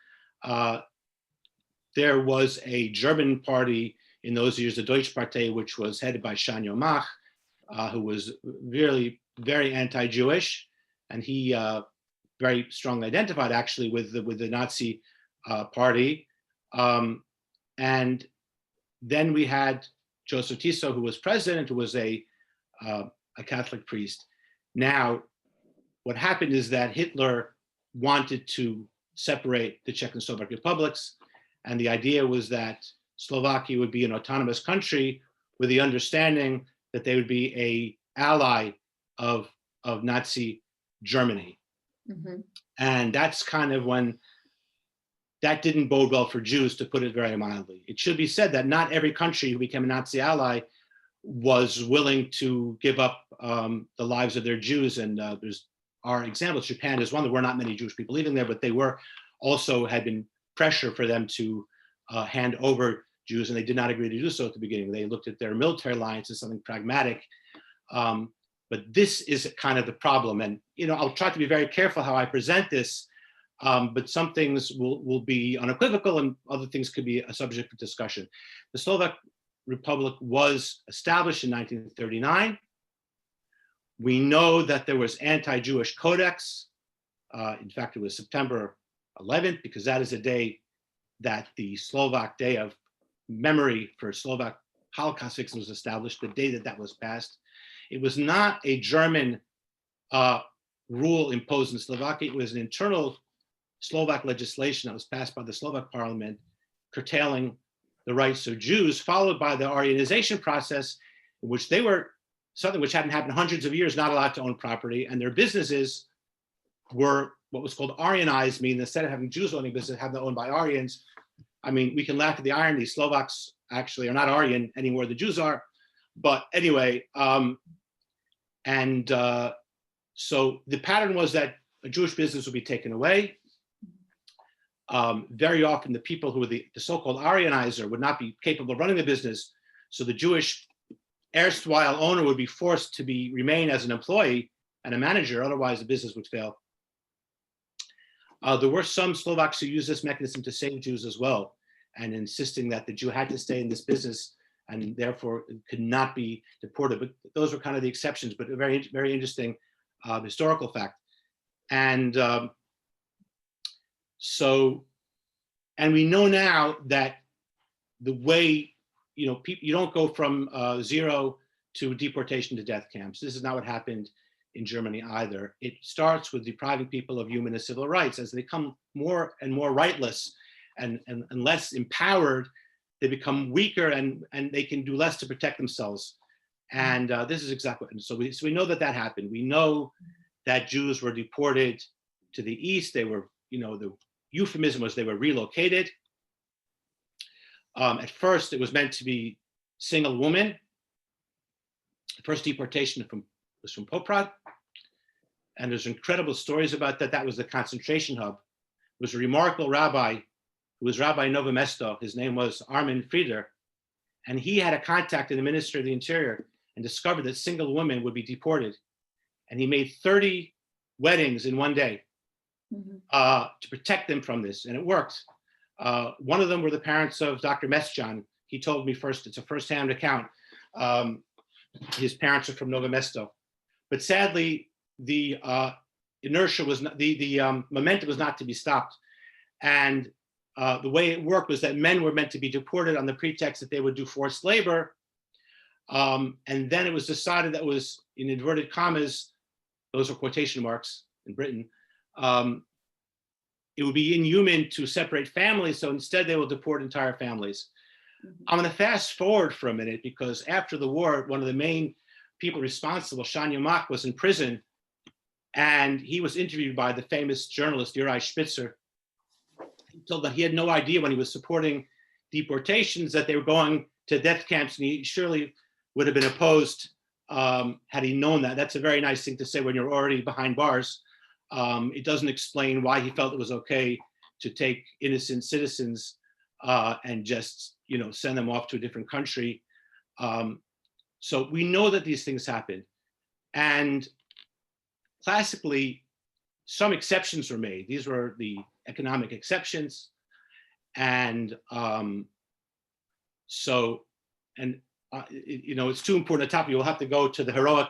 There was a German party in those years, the Deutsche Partei, which was headed by Shanyo Mach, who was really very anti-Jewish, and he very strongly identified actually with the Nazi party. And then we had Joseph Tiso, who was president, who was a Catholic priest. Now, what happened is that Hitler wanted to separate the Czech and Slovak republics, and the idea was that Slovakia would be an autonomous country with the understanding that they would be an ally of Nazi Germany. Mm-hmm. And that's kind of when that didn't bode well for Jews, to put it very mildly. It should be said that not every country who became a Nazi ally was willing to give up the lives of their Jews. And there's our examples. Japan is one. There were not many Jewish people living there, but they were also had been pressure for them to hand over Jews, and they did not agree to do so at the beginning. They looked at their military alliance as something pragmatic. But this is kind of the problem. And, I'll try to be very careful how I present this, but some things will be unequivocal and other things could be a subject for discussion. The Slovak Republic was established in 1939. We know that there was anti-Jewish codex. In fact, it was September 11th, because that is a day that the Slovak Day of Memory for Slovak Holocaust victims was established, the day that that was passed. It was not a German rule imposed in Slovakia. It was an internal Slovak legislation that was passed by the Slovak parliament, curtailing the rights of Jews, followed by the Aryanization process, in which they were, something which hadn't happened hundreds of years, not allowed to own property, and their businesses were what was called Aryanized, meaning instead of having Jews owning business, have them owned by Aryans. I mean, we can laugh at the irony. Slovaks actually are not Aryan anymore, the Jews are. But anyway, so the pattern was that a Jewish business would be taken away. Very often the people who were the so-called Aryanizer would not be capable of running the business. So the Jewish erstwhile owner would be forced to remain as an employee and a manager, otherwise the business would fail. There were some Slovaks who used this mechanism to save Jews as well, and insisting that the Jew had to stay in this business and therefore could not be deported. But those were kind of the exceptions, but a very, very interesting historical fact. And and we know now that the way, you don't go from zero to deportation to death camps. This is not what happened in Germany either. It starts with depriving people of human and civil rights. As they become more and more rightless and less empowered, they become weaker and they can do less to protect themselves. And this is exactly what, so we know that happened. We know that Jews were deported to the east. They were, the euphemism was they were relocated. At first, it was meant to be single women. The first deportation was from Poprad. And there's incredible stories about that. That was the concentration hub. It was a remarkable rabbi who was Rabbi Nova Mesto. His name was Armin Frieder. And he had a contact in the Ministry of the Interior and discovered that single women would be deported. And he made 30 weddings in one day to protect them from this. And it worked. One of them were the parents of Dr. Mesjan. He told me first, it's a firsthand account. His parents are from Nova Mesto. But sadly, the inertia was not, the momentum was not to be stopped. And the way it worked was that men were meant to be deported on the pretext that they would do forced labor. And then it was decided that was, in inverted commas, those are quotation marks in Britain, it would be inhuman to separate families. So instead they will deport entire families. I'm going to fast forward for a minute, because after the war, one of the main people responsible, Shan Yamak, was in prison, and he was interviewed by the famous journalist Uri Spitzer. He told that he had no idea when he was supporting deportations that they were going to death camps, and he surely would have been opposed had he known that. That's a very nice thing to say when you're already behind bars. It doesn't explain why he felt it was okay to take innocent citizens and just, send them off to a different country. So we know that these things happen. And classically, some exceptions were made. These were the economic exceptions. And it's too important a topic. You'll have to go to the heroic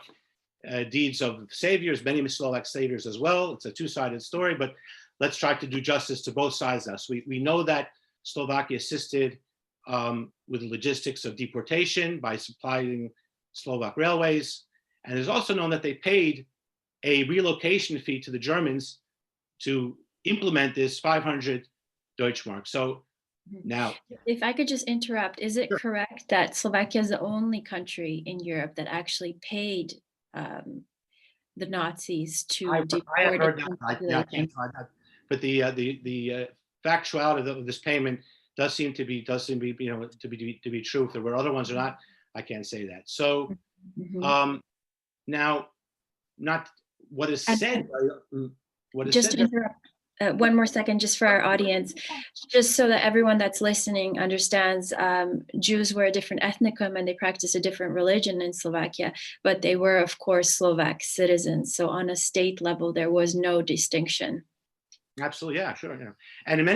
deeds of saviors, many Slovak saviors as well. It's a two-sided story, but let's try to do justice to both sides of us. We know that Slovakia assisted with the logistics of deportation by supplying Slovak railways. And it's also known that they paid a relocation fee to the Germans to implement this 500 Deutschmark. So now, if I could just interrupt, is it correct that Slovakia is the only country in Europe that actually paid the Nazis to deport? I have heard that. But the factuality of this payment does seem to be to be true. If there were other ones or not, I can't say that. So now, not what is said. What is just said. to interrupt, one more second, just for our audience, just so that everyone that's listening understands, Jews were a different ethnicum and they practiced a different religion in Slovakia, but they were, of course, Slovak citizens. So on a state level, there was no distinction. Absolutely, yeah, sure, yeah. And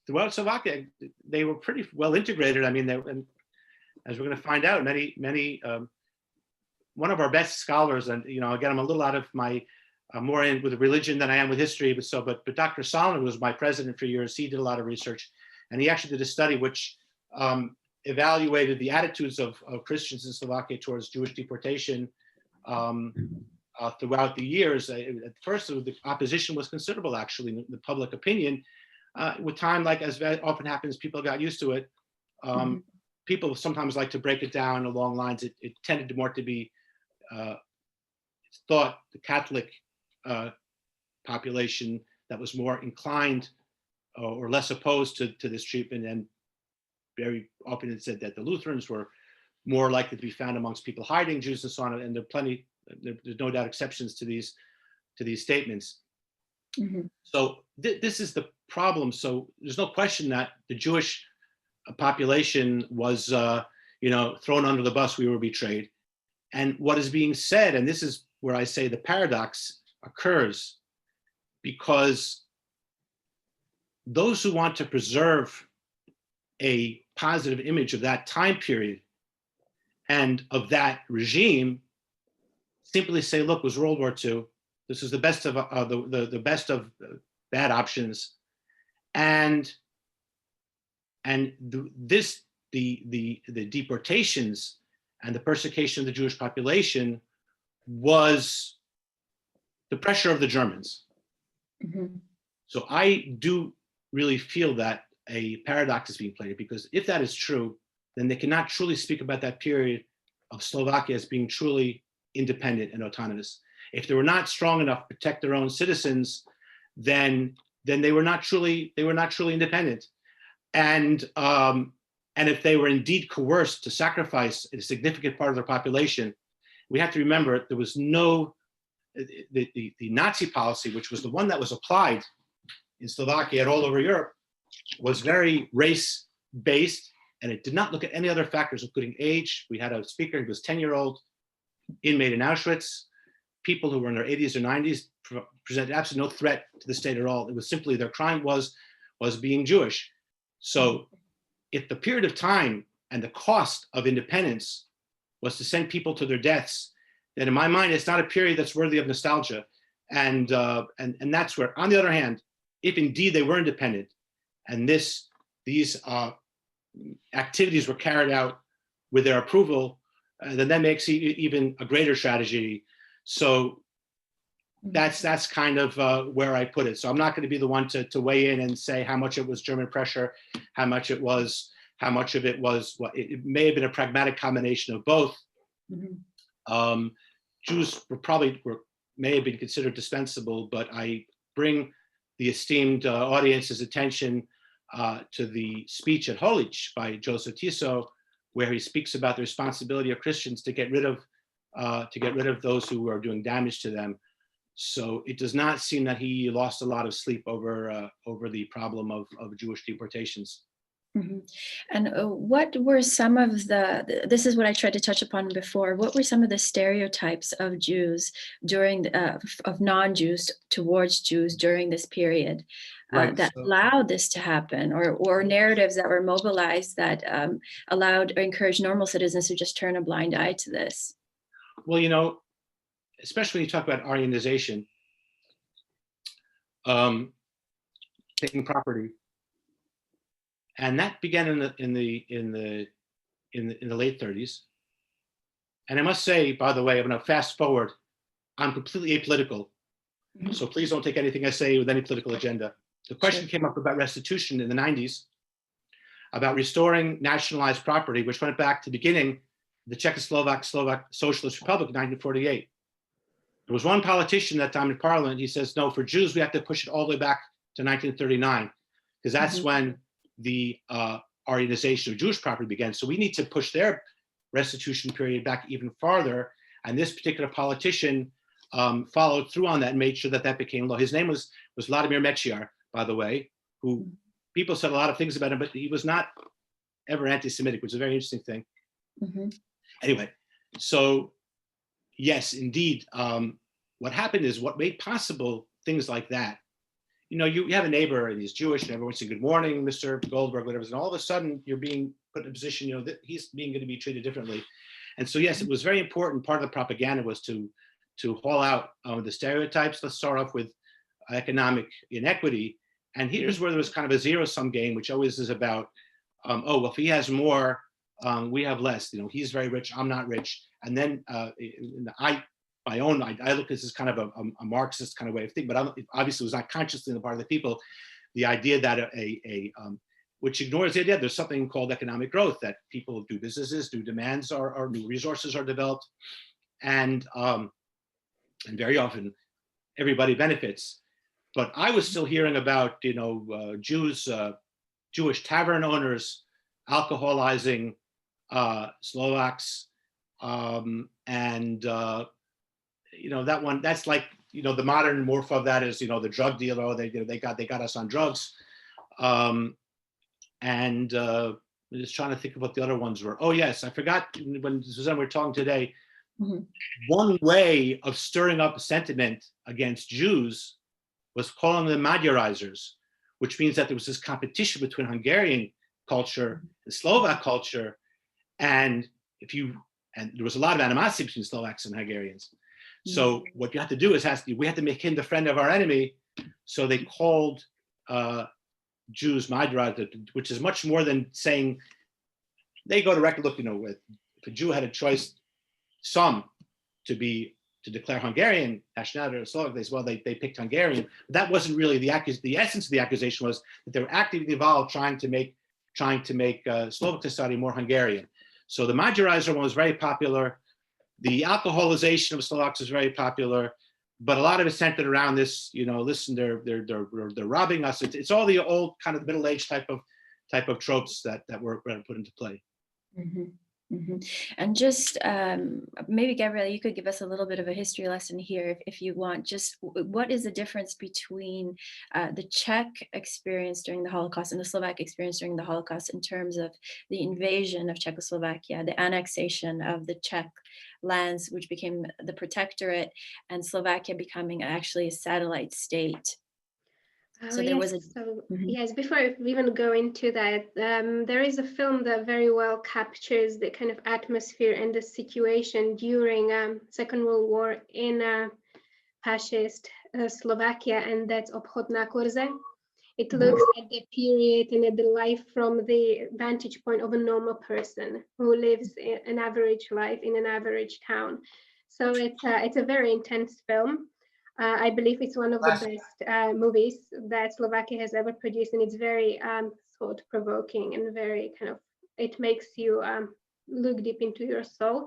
throughout Slovakia, they were pretty well integrated. I mean, and as we're going to find out, many one of our best scholars, and again, I'm a little out of my more in with religion than I am with history, but Dr. Solomon was my president for years. He did a lot of research, and he actually did a study which evaluated the attitudes of Christians in Slovakia towards Jewish deportation throughout the years. At first, the opposition was considerable, actually, in the public opinion. With time, like as often happens, people got used to it. People sometimes like to break it down along lines. It tended more to be thought the Catholic population that was more inclined or less opposed to this treatment, and very often it said that the Lutherans were more likely to be found amongst people hiding Jews and so on. And there's no doubt exceptions to these statements. So this is the problem. So there's no question that the Jewish population was thrown under the bus. We were betrayed. And what is being said, and this is where I say the paradox occurs, because those who want to preserve a positive image of that time period and of that regime simply say, look, it was World War II. This is the best of the best of bad options. And the deportations and the persecution of the Jewish population was the pressure of the Germans. So I do really feel that a paradox is being played, because if that is true, then they cannot truly speak about that period of Slovakia as being truly independent and autonomous. If they were not strong enough to protect their own citizens, then they were not truly independent. And if they were indeed coerced to sacrifice a significant part of their population, we have to remember there was no the Nazi policy, which was the one that was applied in Slovakia and all over Europe, was very race-based, and it did not look at any other factors, including age. We had a speaker who was 10-year-old inmate in Auschwitz. People who were in their 80s or 90s presented absolutely no threat to the state at all. It was simply their crime was being Jewish. So if the period of time and the cost of independence was to send people to their deaths, then in my mind, it's not a period that's worthy of nostalgia. And that's where, on the other hand, if indeed they were independent and these activities were carried out with their approval, then that makes even a greater tragedy. So that's kind of where I put it. So I'm not going to be the one to weigh in and say how much it was German pressure, how much of it was what it may have been a pragmatic combination of both. Jews may have been considered dispensable, but I bring the esteemed audience's attention to the speech at Holich by Joseph Tiso, where he speaks about the responsibility of Christians to get rid of those who are doing damage to them. So it does not seem that he lost a lot of sleep over the problem of Jewish deportations. And what were some of this is what I tried to touch upon before, what were some of the stereotypes of Jews of non-Jews towards Jews during this period that allowed this to happen, or narratives that were mobilized that allowed or encouraged normal citizens to just turn a blind eye to this? Well, especially when you talk about Aryanization, taking property, and that began in the late 30s. And I must say, by the way, I'm going to fast forward. I'm completely apolitical, so please don't take anything I say with any political agenda. The question came up about restitution in the 90s, about restoring nationalized property, which went back to the beginning, the Czechoslovak Socialist Republic in 1948. There was one politician that time in Parliament. He says, no, for Jews, we have to push it all the way back to 1939. because that's Mhm. when the Aryanization of Jewish property began. So we need to push their restitution period back even farther. And this particular politician followed through on that and made sure that that became law. His name was Vladimir Mechiar, by the way, who people said a lot of things about him, but he was not ever anti-Semitic, which is a very interesting thing. Mhm. Anyway, so yes, indeed, what happened is what made possible things like that. You know, you have a neighbor and he's Jewish and everyone says, good morning, Mr. Goldberg, whatever. And all of a sudden you're being put in a position, you know, that he's being going to be treated differently. And so, yes, it was very important. Part of the propaganda was to haul out the stereotypes. Let's start off with economic inequity. And here's where there was kind of a zero-sum game, which always is about, oh, well, if he has more, we have less. You know, he's very rich, I'm not rich. And then I look at this as kind of a Marxist kind of way of thinking, but obviously it was not consciously on the part of the people, the idea that which ignores the idea there's something called economic growth, that people do businesses, new demands are new resources are developed, and very often everybody benefits. But I was still hearing about, you know, Jewish tavern owners alcoholizing Slovaks, and you know, that's like, you know, the modern morph of that is, you know, the drug dealer. Oh, they got us on drugs, and I'm just trying to think of what the other ones were. Oh yes, I forgot when Suzanne we were talking today. Mhm. One way of stirring up sentiment against Jews was calling them Magyarizers, which means that there was this competition between Hungarian culture and Slovak culture, and there was a lot of animosity between Slovaks and Hungarians. So what you have to do is we have to make him the friend of our enemy. So they called Jews Magyarizers, which is much more than saying they go to record. Look, you know, if a Jew had a choice, some to declare Hungarian nationality or Slovak, they picked Hungarian. But that wasn't really the essence of the accusation was that they were actively involved trying to make Slovak society more Hungarian. So the Magyarizer one was very popular. The alcoholization of Slovaks is very popular, but a lot of it centered around this, you know, listen, they're robbing us. It's all the old kind of middle-aged type of tropes that were put into play. Mhm. Mhm. And just maybe, Gabrielle, you could give us a little bit of a history lesson here, if you want. Just what is the difference between the Czech experience during the Holocaust and the Slovak experience during the Holocaust in terms of the invasion of Czechoslovakia, the annexation of the Czech lands, which became the protectorate, and Slovakia becoming actually a satellite state? Oh, So there yes. was a Yes, before we even go into that, there is a film that very well captures the kind of atmosphere and the situation during Second World War in fascist Slovakia, and that's Obchod na Korze. It looks at the period and at the life from the vantage point of a normal person who lives an average life in an average town. So it's a very intense film. I believe it's one of the best movies that Slovakia has ever produced, and it's very thought-provoking and very kind of, it makes you look deep into your soul.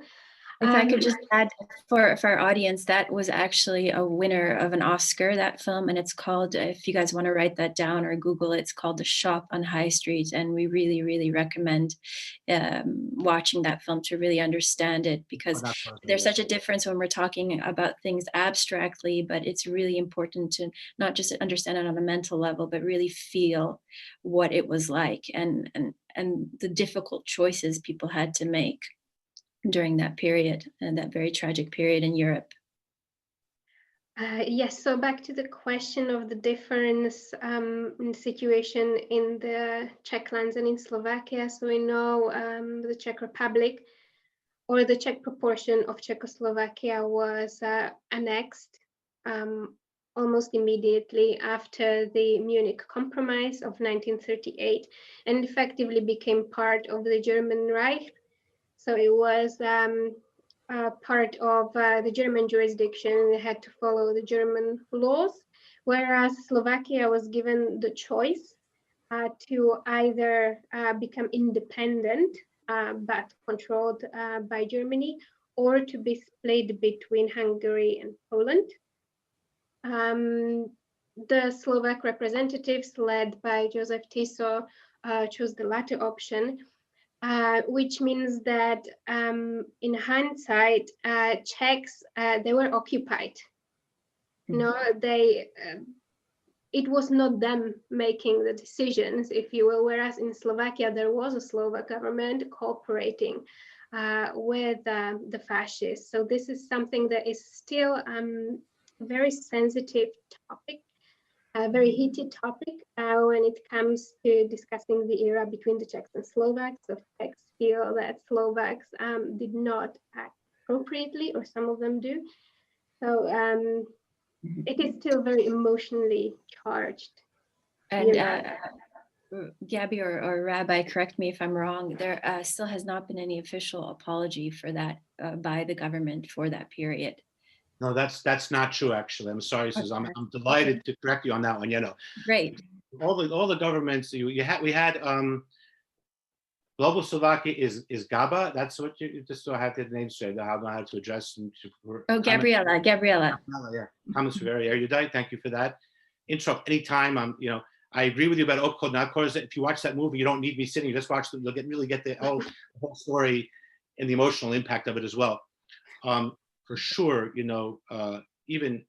If I could just add for our audience, that was actually a winner of an Oscar, that film, and it's called, if you guys want to write that down or Google it, it's called The Shop on High Street, and we really, really recommend watching that film to really understand it, because there's such a difference when we're talking about things abstractly, but it's really important to not just understand it on a mental level, but really feel what it was like and the difficult choices people had to make during that period, and that very tragic period in Europe. Yes, so back to the question of the difference in the situation in the Czech lands and in Slovakia. So we know the Czech Republic, or the Czech proportion of Czechoslovakia, was annexed almost immediately after the Munich Compromise of 1938, and effectively became part of the German Reich. So it was part of the German jurisdiction. They had to follow the German laws, whereas Slovakia was given the choice to either become independent but controlled by Germany, or to be split between Hungary and Poland. the Slovak representatives led by Joseph Tiso chose the latter option, which means that in hindsight, Czechs, they were occupied. No, it was not them making the decisions, if you will, whereas in Slovakia, there was a Slovak government cooperating with the fascists. So this is something that is still a very sensitive topic, a very heated topic when it comes to discussing the era between the Czechs and Slovaks. So Czechs feel that Slovaks did not act appropriately, or some of them do. So it is still very emotionally charged. And Yeah. Gabby or Rabbi, correct me if I'm wrong, there still has not been any official apology for that by the government for that period. No, that's not true, actually. I'm sorry, Susan. I'm delighted to correct you on that one. You know, Great. all the governments we had Global Slovakia is GABA. That's what you just so I have the name straight. I don't know how to address them. Oh, Gabriella. Yeah, comments were very erudite. Thank you for that. Interrupt anytime. I agree with you about Opko. Now, of course, if you watch that movie, you don't need me sitting. You just watch them. You'll really get the whole story and the emotional impact of it as well. For sure, even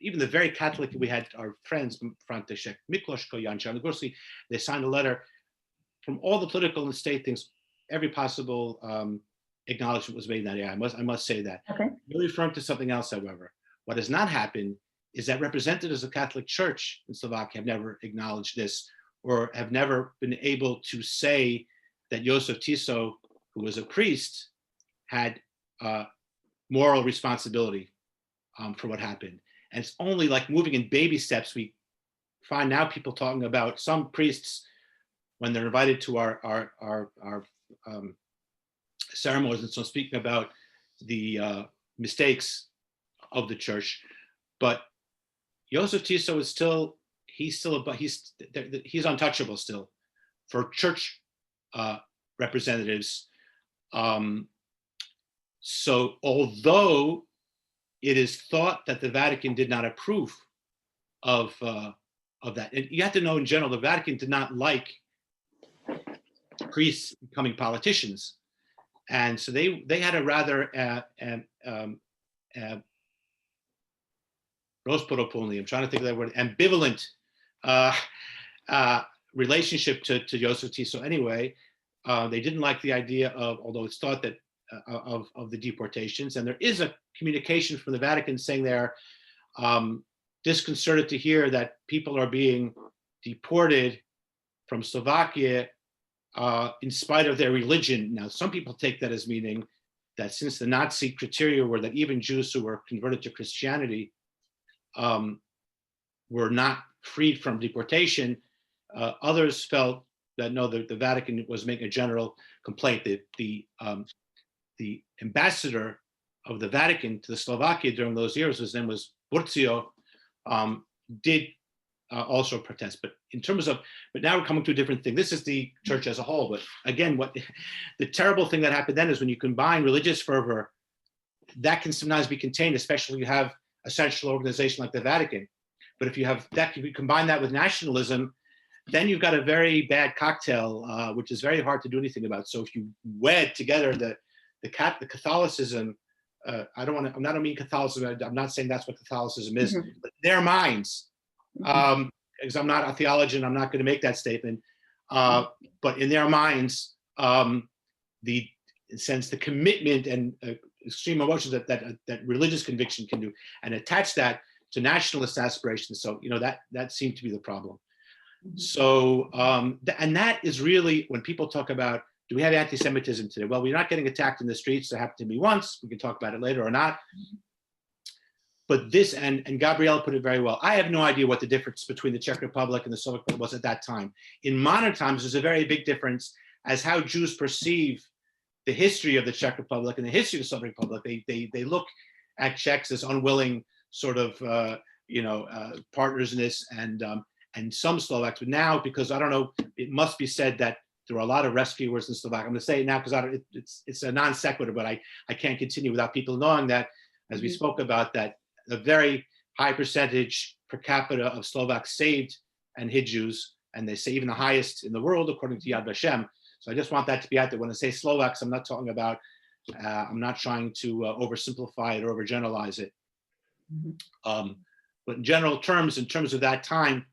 the very Catholic, we had our friends, František Mikloško, Jan Čarnogorski, they signed a letter from all the political and state things, every possible acknowledgement was made in that area. I must say that. Okay. You're referring to something else, however. What has not happened is that representatives of the Catholic Church in Slovakia have never acknowledged this, or have never been able to say that Joseph Tiso, who was a priest, had moral responsibility for what happened. And it's only like moving in baby steps. We find now people talking about some priests when they're invited to our ceremonies, and so speaking about the mistakes of the church. But Joseph Tiso is he's untouchable still for church representatives. So although it is thought that the Vatican did not approve of that, and you have to know in general, the Vatican did not like priests becoming politicians, and so they had a rather I'm trying to think of that word, ambivalent relationship to Joseph Tiso anyway. They didn't like the idea of, although it's thought that of the deportations, and there is a communication from the Vatican saying they're disconcerted to hear that people are being deported from Slovakia in spite of their religion. Now, some people take that as meaning that since the Nazi criteria were that even Jews who were converted to Christianity were not freed from deportation, others felt that no, the Vatican was making a general complaint. The ambassador of the Vatican to the Slovakia during those years, his name was Burzio, did also protest. But in terms of, but now we're coming to a different thing. This is the church as a whole. But again, what the terrible thing that happened then is when you combine religious fervor, that can sometimes be contained, especially if you have a central organization like the Vatican. But if you have that, if you combine that with nationalism, then you've got a very bad cocktail, which is very hard to do anything about. So if you wed together the Catholicism, I don't mean Catholicism. I'm not saying that's what Catholicism is, but their minds. Because I'm not a theologian, I'm not going to make that statement. But in their minds, the commitment and extreme emotions that religious conviction can do, and attach that to nationalist aspirations. So that seemed to be the problem. So and that is really when people talk about, do we have anti-Semitism today? Well, we're not getting attacked in the streets. There happened to be once. We can talk about it later or not. But this, and Gabrielle put it very well, I have no idea what the difference between the Czech Republic and the Slovak Republic was at that time. In modern times, there's a very big difference as how Jews perceive the history of the Czech Republic and the history of the Slovak Republic. They look at Czechs as unwilling sort of partners in this, and some Slovaks. But now, because I don't know, it must be said that there are a lot of rescuers in Slovakia. I'm going to say it now because it's a non sequitur, but I can't continue without people knowing that, as we spoke about, that a very high percentage per capita of Slovaks saved and hid Jews, and they say even the highest in the world according to Yad Vashem. So I just want that to be out there. When I say Slovaks, I'm not talking about, I'm not trying to oversimplify it or overgeneralize it. But in general terms, in terms of that time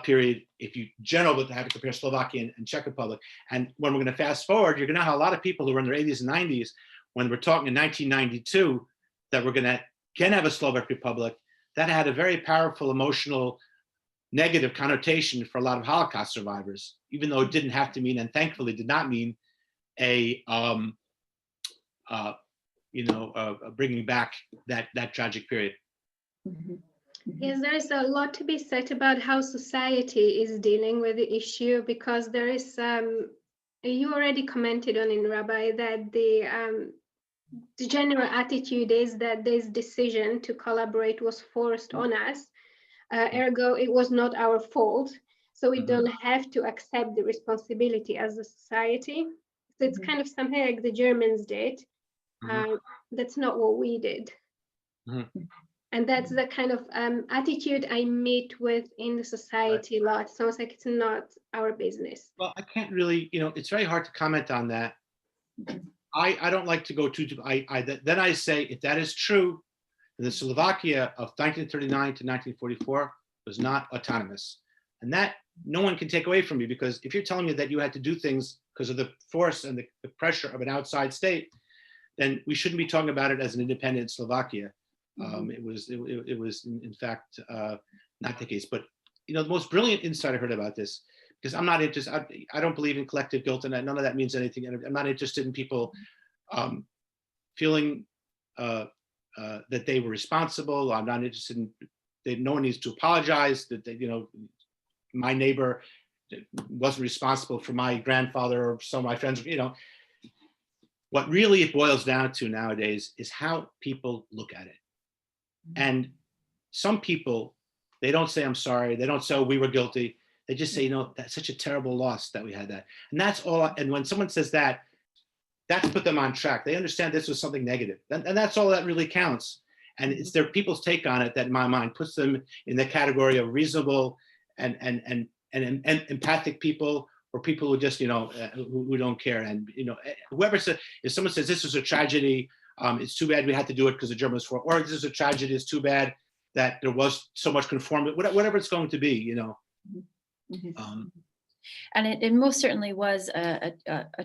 period, if you would have to compare Slovakia and Czech Republic, and when we're going to fast forward, you're going to have a lot of people who are in their 80s and 90s, when we're talking in 1992, that we're going to can have a Slovak Republic, that had a very powerful emotional negative connotation for a lot of Holocaust survivors, even though it didn't have to mean, and thankfully did not mean, a bringing back that tragic period. Yes, there is a lot to be said about how society is dealing with the issue, because there is, you already commented on in Rabbi, that the general attitude is that this decision to collaborate was forced on us. Ergo, it was not our fault. So we don't have to accept the responsibility as a society. So it's kind of something like the Germans did. That's not what we did. And that's the kind of attitude I meet with in the society a lot. Sounds like it's not our business. Well, I can't really, it's very hard to comment on that. I don't like to go too, then I say, if that is true, the Slovakia of 1939 to 1944 was not autonomous. And that no one can take away from you, because if you're telling me that you had to do things because of the force and the pressure of an outside state, then we shouldn't be talking about it as an independent Slovakia. It was in fact not the case. But the most brilliant insight I heard about this, because I'm not interested, I don't believe in collective guilt, and none of that means anything. And I'm not interested in people feeling that they were responsible. I'm not interested in that no one needs to apologize, that my neighbor wasn't responsible for my grandfather or some of my friends. What really it boils down to nowadays is how people look at it. And some people, they don't say, I'm sorry. They don't say, oh, we were guilty. They just say, that's such a terrible loss that we had that. And that's all. And when someone says that, that's put them on track. They understand this was something negative. And that's all that really counts. And it's their people's take on it that, in my mind, puts them in the category of reasonable and empathic people, or people who just, who don't care. And, whoever said, if someone says this is a tragedy, it's too bad we had to do it because the Germans fought, or this is a tragedy, it's too bad that there was so much conformity, whatever it's going to be, And it most certainly was a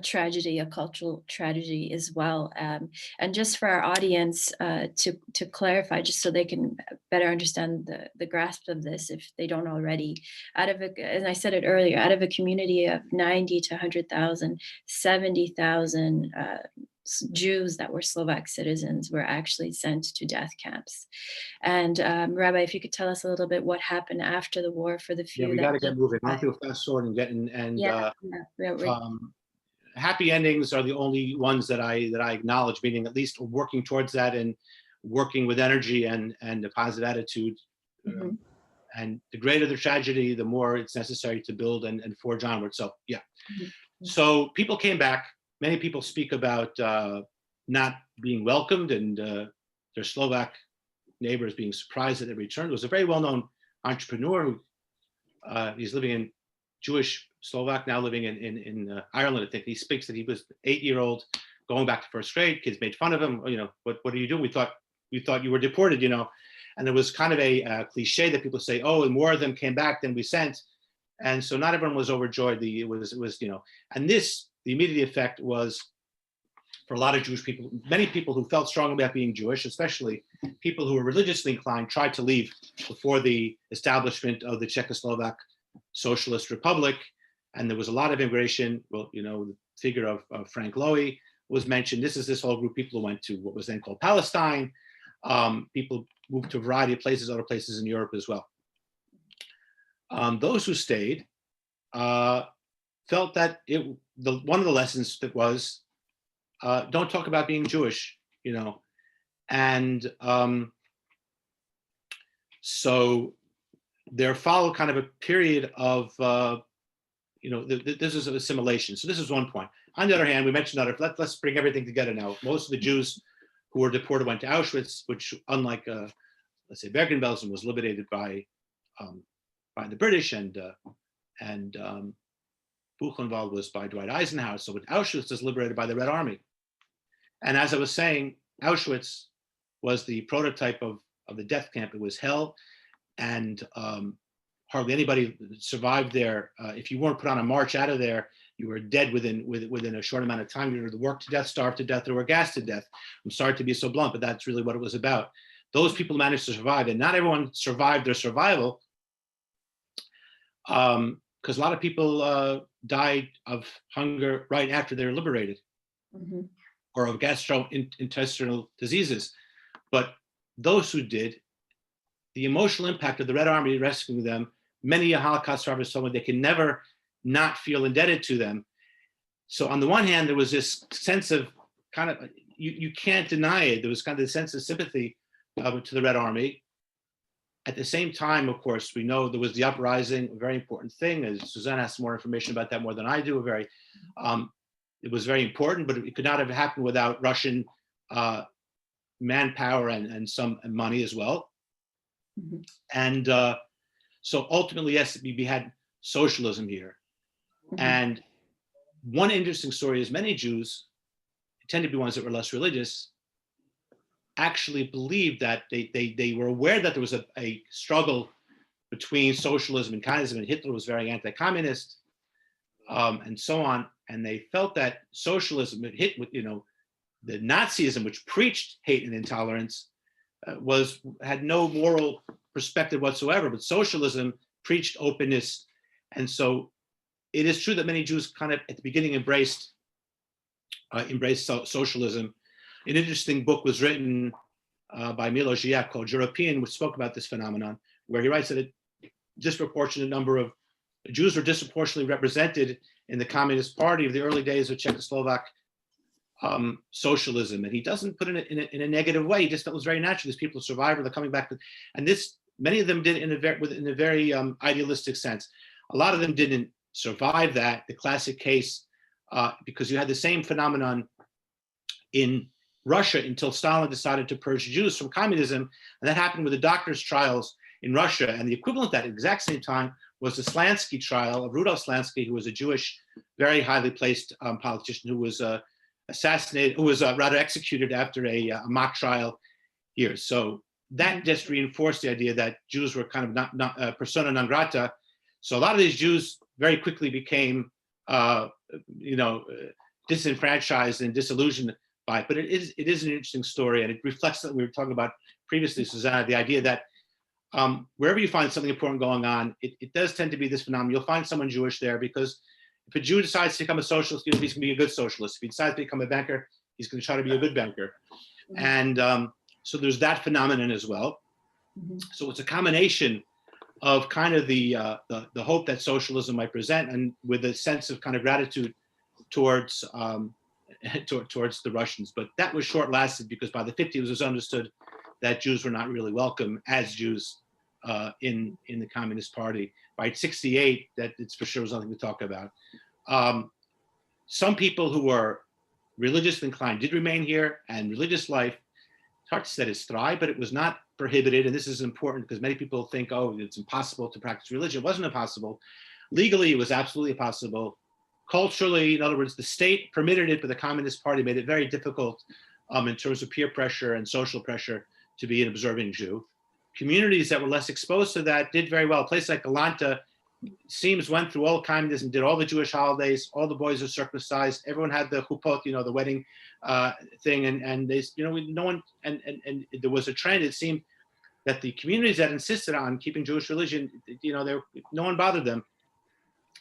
tragedy, a cultural tragedy as well. And just for our audience to clarify, just so they can better understand the grasp of this, if they don't already, and I said it earlier, out of a community of 90 to 100,000, 70,000 Jews that were Slovak citizens were actually sent to death camps. And Rabbi, if you could tell us a little bit what happened after the war for the few. Yeah, we got to get moving. I want to fast forward and happy endings are the only ones that I acknowledge, meaning at least working towards that and working with energy and a positive attitude. And the greater the tragedy, the more it's necessary to build and forge onward. So yeah. So people came back. Many people speak about not being welcomed and their Slovak neighbors being surprised that they returned. There was a very well-known entrepreneur who he's living in Jewish Slovak, now living in Ireland, I think. He speaks that he was 8-year-old going back to first grade. Kids made fun of him. What are you doing? We thought you were deported, And it was kind of a cliche that people say, oh, and more of them came back than we sent. And so not everyone was overjoyed. It was and this, the immediate effect was, for a lot of Jewish people, many people who felt strongly about being Jewish, especially people who were religiously inclined, tried to leave before the establishment of the Czechoslovak Socialist Republic. And there was a lot of immigration. Well, the figure of Frank Lowy was mentioned. This whole group of people who went to what was then called Palestine. People moved to a variety of places, other places in Europe as well. Those who stayed felt that one of the lessons that was, don't talk about being Jewish, and so there followed kind of a period of, this is an assimilation. So this is one point. On the other hand, we mentioned let's bring everything together now. Most of the Jews who were deported went to Auschwitz, which unlike let's say Bergen-Belsen was liberated by the British, and Buchenwald was by Dwight Eisenhower. So Auschwitz was liberated by the Red Army. And as I was saying, Auschwitz was the prototype of the death camp. It was hell, and hardly anybody survived there. If you weren't put on a march out of there, you were dead within a short amount of time. You were worked to death, starved to death, or were gassed to death. I'm sorry to be so blunt, but that's really what it was about. Those people managed to survive, and not everyone survived their survival, because a lot of people died of hunger right after they were liberated, or of gastrointestinal diseases. But those who did, the emotional impact of the Red Army rescuing them, many Holocaust survivors told me they can never not feel indebted to them. So on the one hand, there was this sense of kind of, you can't deny it. There was kind of this sense of sympathy to the Red Army. At the same time, of course, we know there was the uprising, a very important thing, as Suzanne has more information about that more than I do. It was very important, but it could not have happened without Russian manpower and some money as well. And so ultimately, yes, we had socialism here. And one interesting story is many Jews, tend to be ones that were less religious, actually believed that they were aware that there was a struggle between socialism and communism, and Hitler was very anti-communist, and so on. And they felt that socialism hit with, the Nazism, which preached hate and intolerance, had no moral perspective whatsoever, but socialism preached openness. And so it is true that many Jews kind of at the beginning embraced socialism. An interesting book was written by Milo Zhiak called European, which spoke about this phenomenon, where he writes that a disproportionate number of Jews were disproportionately represented in the Communist Party of the early days of Czechoslovak socialism. And he doesn't put it in a negative way. He just felt it was very natural. These people survived, they're coming back. And many of them did in a very idealistic sense. A lot of them didn't survive that. The classic case, because you had the same phenomenon in Russia until Stalin decided to purge Jews from communism. And that happened with the doctor's trials in Russia. And the equivalent at the exact same time was the Slansky trial of Rudolf Slansky, who was a Jewish, very highly placed politician who was assassinated, who was rather executed after a mock trial here. So that just reinforced the idea that Jews were kind of not persona non grata. So a lot of these Jews very quickly became, disenfranchised and disillusioned by it. But it is an interesting story, and it reflects what we were talking about previously, Susanna, the idea that wherever you find something important going on, it does tend to be this phenomenon. You'll find someone Jewish there, because if a Jew decides to become a socialist, he's going to be a good socialist. If he decides to become a banker, he's going to try to be a good banker. And so there's that phenomenon as well. So it's a combination of kind of the hope that socialism might present, and with a sense of kind of gratitude towards towards the Russians. But that was short-lasted, because by the 50s it was understood that Jews were not really welcome as Jews in the Communist Party. By 68, that it's for sure was nothing to talk about. Some people who were religiously inclined did remain here, and religious life, it's hard to say it's thrived, but it was not prohibited. And this is important because many people think, oh, it's impossible to practice religion. It wasn't impossible. Legally, it was absolutely possible. Culturally, in other words, the state permitted it, but the Communist Party made it very difficult in terms of peer pressure and social pressure to be an observing Jew. Communities that were less exposed to that did very well. A place like Galanta seems went through all communism, did all the Jewish holidays, all the boys were circumcised, everyone had the chuppot, the wedding thing, and they, no one, and there was a trend. It seemed that the communities that insisted on keeping Jewish religion, no one bothered them.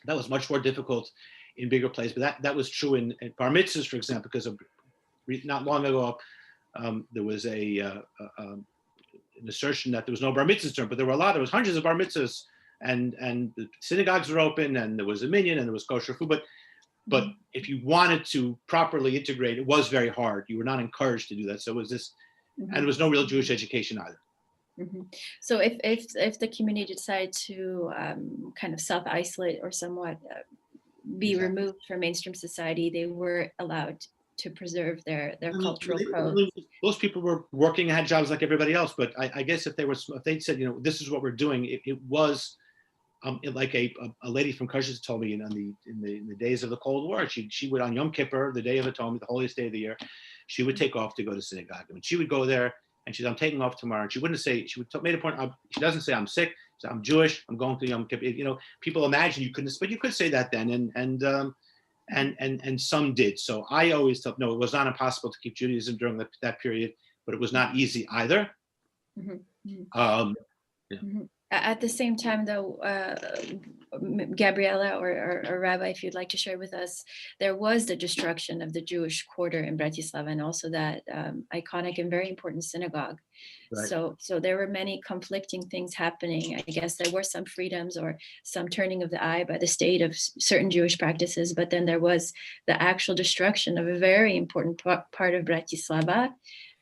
That was much more difficult in bigger places, but that was true in bar mitzvahs, for example, because not long ago there was an assertion that there was no bar mitzvahs term, but there was hundreds of bar mitzvahs, and the synagogues were open, and there was a minyan, and there was kosher food, but if you wanted to properly integrate, it was very hard. You were not encouraged to do that. So it was this, and there was no real Jewish education either. So if the community decided to kind of self-isolate or somewhat be removed from mainstream society, they were allowed to preserve their I mean, cultural they- codes. Those people were working and had jobs like everybody else, but I guess if they said, this is what we're doing, it was like a lady from Kashas told me in the days of the Cold War, she would on Yom Kippur, the Day of Atonement, the holiest day of the year, she would take off to go to synagogue. I mean, she would go there and she's, I'm taking off tomorrow. And she wouldn't say, she would made a point. She doesn't say I'm sick. She said, I'm Jewish. I'm going to Yom Kippur. People imagine you couldn't, but you could say that then, and some did. So I always thought, no, it was not impossible to keep Judaism during that period, but it was not easy either. Mhm, mhm. Yeah. Mhm. At the same time, though, Gabriella or Rabbi, if you'd like to share with us, there was the destruction of the Jewish quarter in Bratislava, and also that iconic and very important synagogue. Right. So there were many conflicting things happening. I guess there were some freedoms or some turning of the eye by the state of certain Jewish practices, but then there was the actual destruction of a very important part of Bratislava.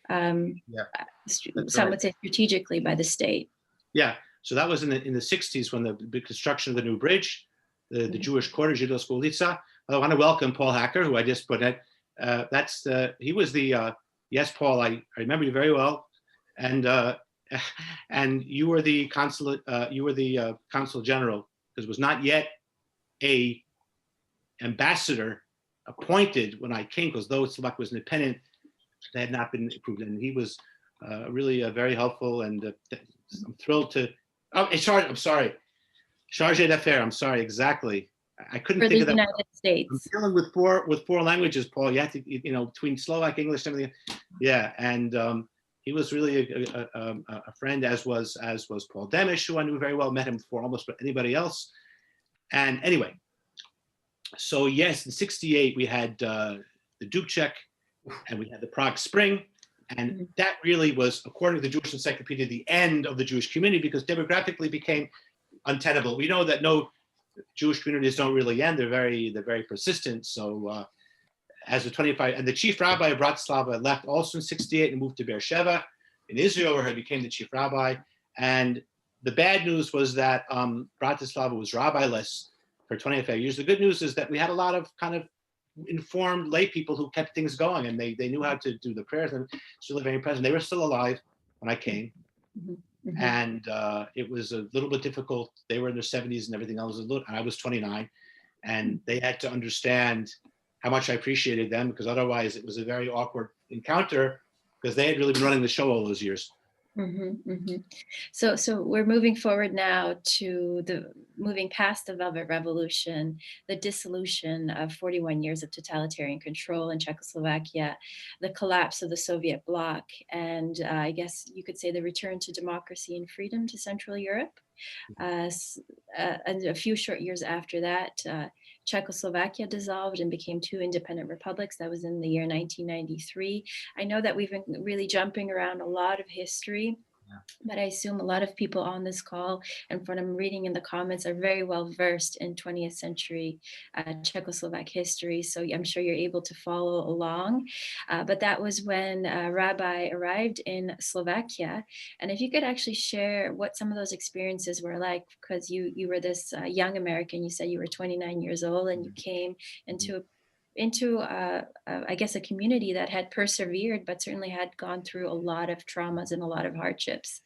Yeah, Some right. would say strategically by the state. Yeah. So that was in the 60s when the big construction of the new bridge, the Jewish quarter, Żydowska ulica. I want to welcome Paul Hacker, who I just put in. He was the, yes, Paul, I remember you very well. And you were the consul general, because it was not yet a ambassador appointed when I came, because though Slovakia was independent, they had not been approved. And he was really very helpful, and I'm thrilled to, I'm sorry, Charge d'affaires, I'm sorry, exactly. I couldn't think of that. For the United States. I'm dealing with four languages, Paul. You have to, between Slovak, English, and everything. Yeah, and he was really a friend, as was Paul Demisch, who I knew very well, met him before almost anybody else. And anyway, so yes, in '68 we had the Dubček, and we had the Prague Spring, and that really was, according to the Jewish Encyclopedia, the end of the Jewish community, because demographically became untenable. We know that no Jewish communities don't really end; they're very persistent. So as a 25, and the chief rabbi of Bratislava left also in '68 and moved to Beersheba in Israel, where he became the chief rabbi. And the bad news was that Bratislava was rabbi-less for 25 years. The good news is that we had a lot of kind of informed lay people who kept things going, and they knew how to do the prayers, and still very present. They were still alive when I came. And it was a little bit difficult. They were in their 70s and everything else. And I was 29, and they had to understand how much I appreciated them, because otherwise it was a very awkward encounter, because they had really been running the show all those years. So we're moving forward now to moving past the Velvet Revolution, the dissolution of 41 years of totalitarian control in Czechoslovakia, the collapse of the Soviet bloc, and I guess you could say the return to democracy and freedom to Central Europe. And a few short years after that, Czechoslovakia dissolved and became two independent republics. That was in the year 1993. I know that we've been really jumping around a lot of history, but I assume a lot of people on this call and what I'm reading in the comments are very well versed in 20th century Czechoslovak history. So I'm sure you're able to follow along. But that was when Rabbi arrived in Slovakia. And if you could actually share what some of those experiences were like, because you were this young American, you said you were 29 years old and you came into I guess a community that had persevered, but certainly had gone through a lot of traumas and a lot of hardships.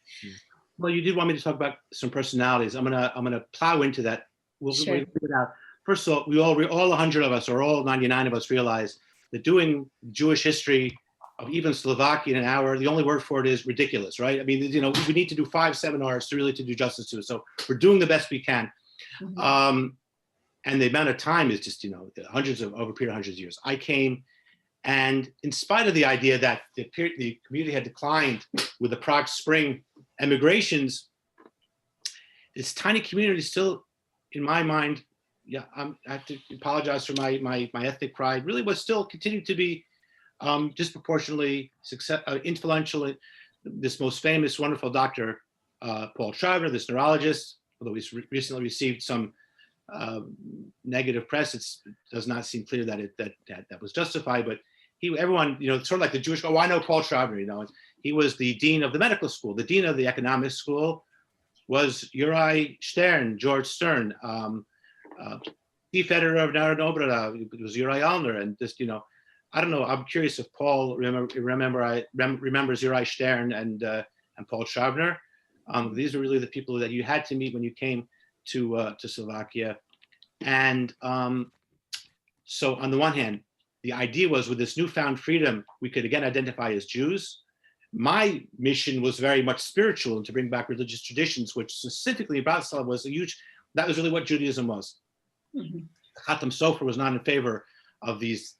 Well, you did want me to talk about some personalities. I'm gonna plow into that. We'll figure it out. First of all, we all 100 of us, or all 99 of us, realize that doing Jewish history of even Slovakia in an hour, the only word for it is ridiculous, right? I mean, we need to do 5 seminars to really do justice to it. So we're doing the best we can. And the amount of time is just, over a period of hundreds of years. I came, and in spite of the idea that the community had declined with the Prague Spring emigrations, this tiny community still, in my mind, I have to apologize for my ethnic pride, really was still continued to be disproportionately influential. This most famous, wonderful doctor, Paul Schreiber, this neurologist, although he's recently received some negative press, it does not seem clear that that was justified, but everyone, sort of like the Jewish, I know Paul Schreiber, he was the dean of the medical school. The dean of the economics school was Uri Stern, George Stern. Chief editor of Narodna Obrada, it was Uri Alner, and just, I don't know. I'm curious if Paul remembers Uri Stern and Paul Schabner. These are really the people that you had to meet when you came to Slovakia. And so on the one hand, the idea was with this newfound freedom, we could again identify as Jews. My mission was very much spiritual and to bring back religious traditions, which specifically Bratislava was that was really what Judaism was. Mm-hmm. Khatam Sofer was not in favor of these,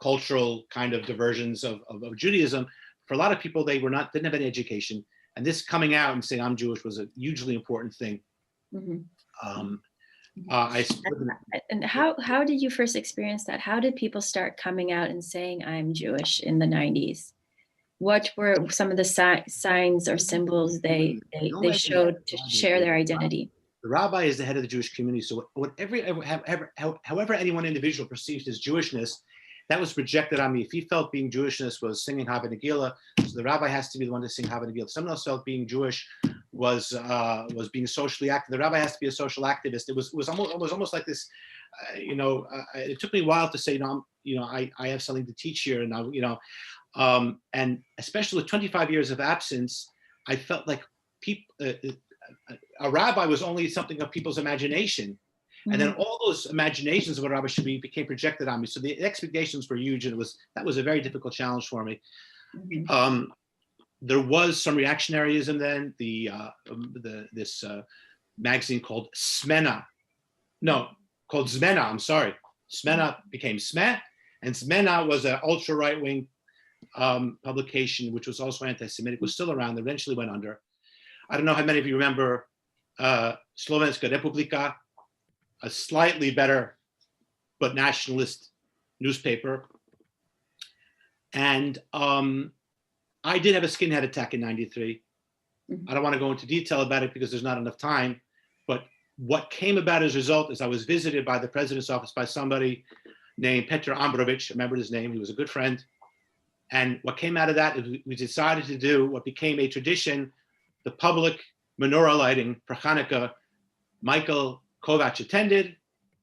cultural kind of diversions of Judaism. For a lot of people, didn't have any education. And this coming out and saying I'm Jewish was a hugely important thing. Mm-hmm. And how did you first experience that? How did people start coming out and saying I'm Jewish in the 90s? What were some of the signs or symbols they showed to share their identity? The rabbi is the head of the Jewish community. So however anyone individual perceived his Jewishness, that was projected on me. If he felt being Jewishness was singing Hava Nagila, so the rabbi has to be the one to sing Hava Nagila. If someone else felt being Jewish was being socially active, the rabbi has to be a social activist. It was almost like this. It took me a while to say, I have something to teach here, and and especially with 25 years of absence, I felt like a rabbi was only something of people's imagination. And then all those imaginations of what rabbi should be became projected on me. So the expectations were huge, and that was a very difficult challenge for me. There was some reactionaryism then. This magazine called Smena, called Zmena. I'm sorry, Smena became Sme, and Zmena was an ultra right wing publication, which was also anti-Semitic. Was still around. Eventually went under. I don't know how many of you remember Slovenska Republika, a slightly better but nationalist newspaper. And I did have a skinhead attack in '93. I don't want to go into detail about it because there's not enough time. But what came about as a result is I was visited by the president's office by somebody named Petr Ambrovic. I remember his name. He was a good friend. And what came out of that is we decided to do what became a tradition, the public menorah lighting for Hanukkah. Michael Kovac attended,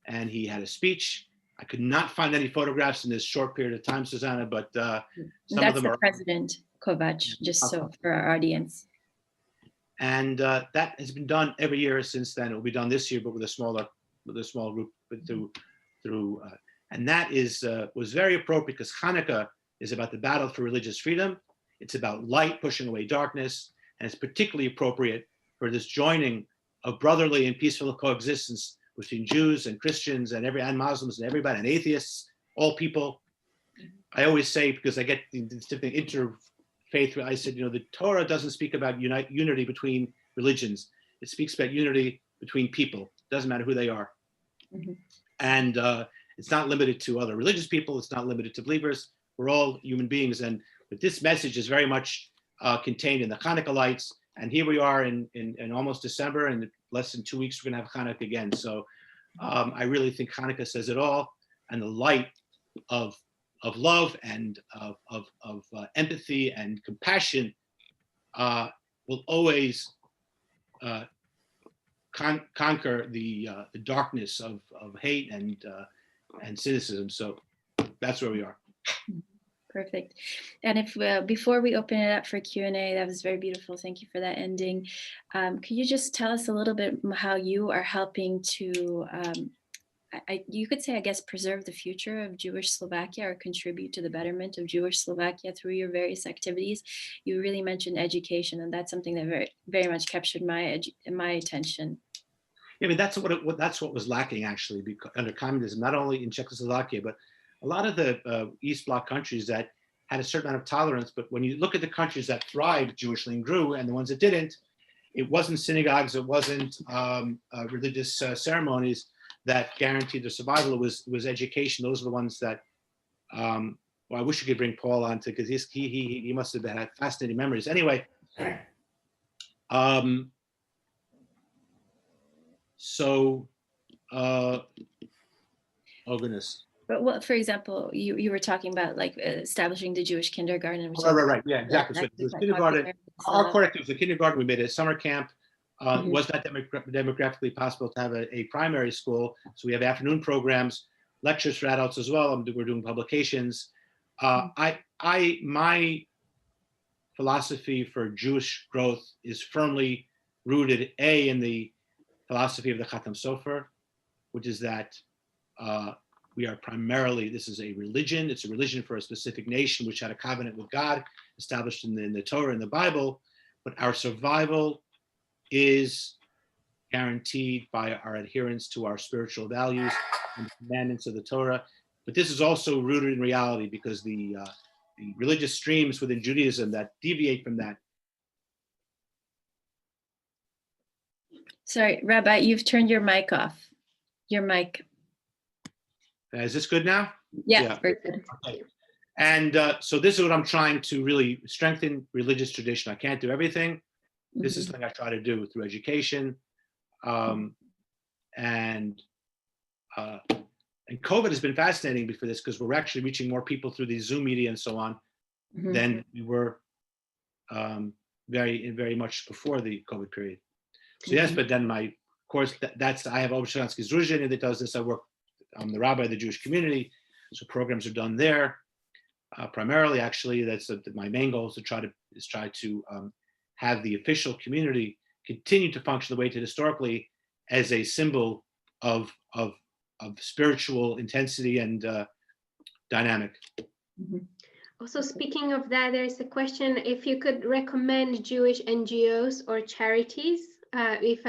and he had a speech. I could not find any photographs in this short period of time, Susanna, but some of them are. President Kovac, just so for our audience. And that has been done every year since then. It will be done this year, but with a small group. And that was very appropriate because Hanukkah is about the battle for religious freedom. It's about light pushing away darkness, and it's particularly appropriate for this joining of brotherly and peaceful coexistence between Jews and Christians and Muslims and everybody and atheists, all people. I always say, because I get this different interfaith, I said, the Torah doesn't speak about unity between religions. It speaks about unity between people. It doesn't matter who they are. And it's not limited to other religious people. It's not limited to believers. We're all human beings. But this message is very much contained in the Hanukkah lights. And here we are in almost December, and in less than 2 weeks, we're going to have Hanukkah again. So I really think Hanukkah says it all. And the light of love and of empathy and compassion will always conquer the darkness of hate and cynicism. So that's where we are. Perfect. And if before we open it up for Q&A, that was very beautiful. Thank you for that ending. Could you just tell us a little bit how you are helping to, you could say, I guess, preserve the future of Jewish Slovakia or contribute to the betterment of Jewish Slovakia through your various activities? You really mentioned education, and that's something that very, very much captured my attention. Yeah, I mean, that's what was lacking actually under communism, not only in Czechoslovakia, but a lot of the East Bloc countries that had a certain amount of tolerance. But when you look at the countries that thrived Jewishly and grew, and the ones that didn't, it wasn't synagogues, it wasn't religious ceremonies that guaranteed their survival. It was education. Those are the ones that. Well, I wish you could bring Paul on because he must have had fascinating memories. Anyway, oh goodness. But for example, you were talking about like establishing the Jewish kindergarten. Which right. Yeah, exactly. So it was kindergarten. Our core activity was the kindergarten. We made a summer camp. It was not demographically possible to have a primary school. So we have afternoon programs, lectures for adults as well. We're doing publications. My philosophy for Jewish growth is firmly rooted, in the philosophy of the Khatam Sofer, which is that we are primarily, this is a religion. It's a religion for a specific nation which had a covenant with God established in the Torah and the Bible, but our survival is guaranteed by our adherence to our spiritual values and the commandments of the Torah. But this is also rooted in reality, because the religious streams within Judaism that deviate from that. Sorry, Rabbi, you've turned your mic off. Your mic. Is this good now? Yeah. Very good. Okay. And so this is what I'm trying to really strengthen: religious tradition. I can't do everything. This is something I try to do through education. And COVID has been fascinating for this, because we're actually reaching more people through the Zoom media and so on than we were very much before the COVID period. So yes, but then my course, I have Obshansky Zruzhin that does this. I'm the rabbi of the Jewish community, so programs are done there. Primarily, actually, that's my main goal is to try to have the official community continue to function the way it did historically, as a symbol of spiritual intensity and dynamic. Also, speaking of that, there's a question if you could recommend Jewish NGOs or charities if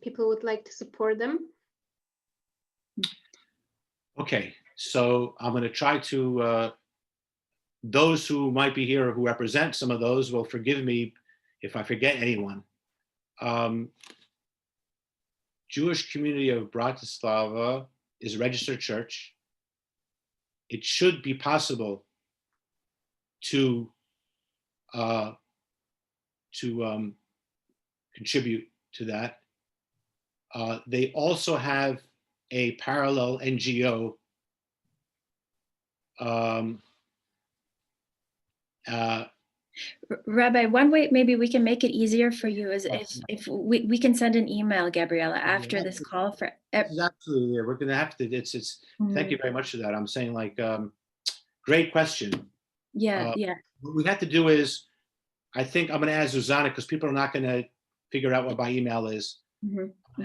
people would like to support them. Okay, so I'm going to try to, those who might be here or who represent some of those will forgive me if I forget anyone. Jewish community of Bratislava is a registered church. It should be possible to contribute to that. They also have a parallel NGO Rabbi, one way maybe we can make it easier for you is if we can send an email, Gabriella, after this call for. Absolutely, yeah. We're going to have to. It's. Thank you very much for that. I'm saying, like, great question. Yeah. What we have to do is, I think I'm going to ask Zuzana, because people are not going to figure out what my email is.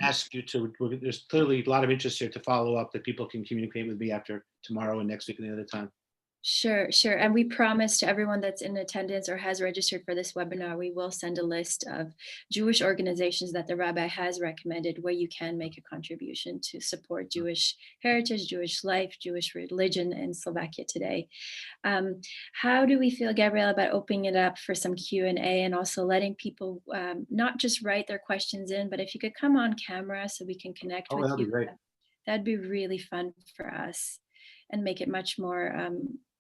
Ask you to. There's clearly a lot of interest here to follow up, that people can communicate with me after tomorrow and next week and the other time. Sure. And we promise to everyone that's in attendance or has registered for this webinar, we will send a list of Jewish organizations that the rabbi has recommended where you can make a contribution to support Jewish heritage, Jewish life, Jewish religion in Slovakia today. How do we feel, Gabrielle, about opening it up for some Q&A and also letting people not just write their questions in, but if you could come on camera so we can connect with that'd you. Be great. That'd be really fun for us and make it much more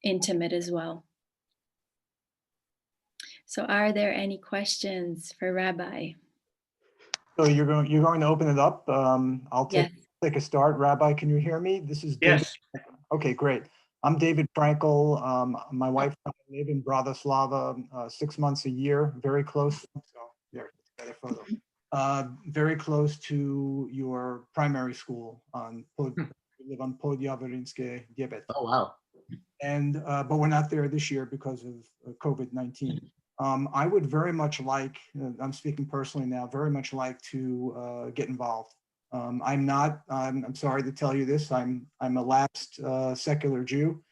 intimate as well. So are there any questions for Rabbi? So you're going to open it up. I'll take a start. Rabbi, can you hear me? This is David. Yes. Okay, great. I'm David Frankel. My wife and I live in Bratislava 6 months a year, very close. So there, better photo. Very close to your primary school we live on Podjavorinskie 9. Oh, wow. And but we're not there this year because of COVID-19. I would very much like, I'm speaking personally now, very much like to get involved. I'm sorry to tell you this, I'm a lapsed secular Jew.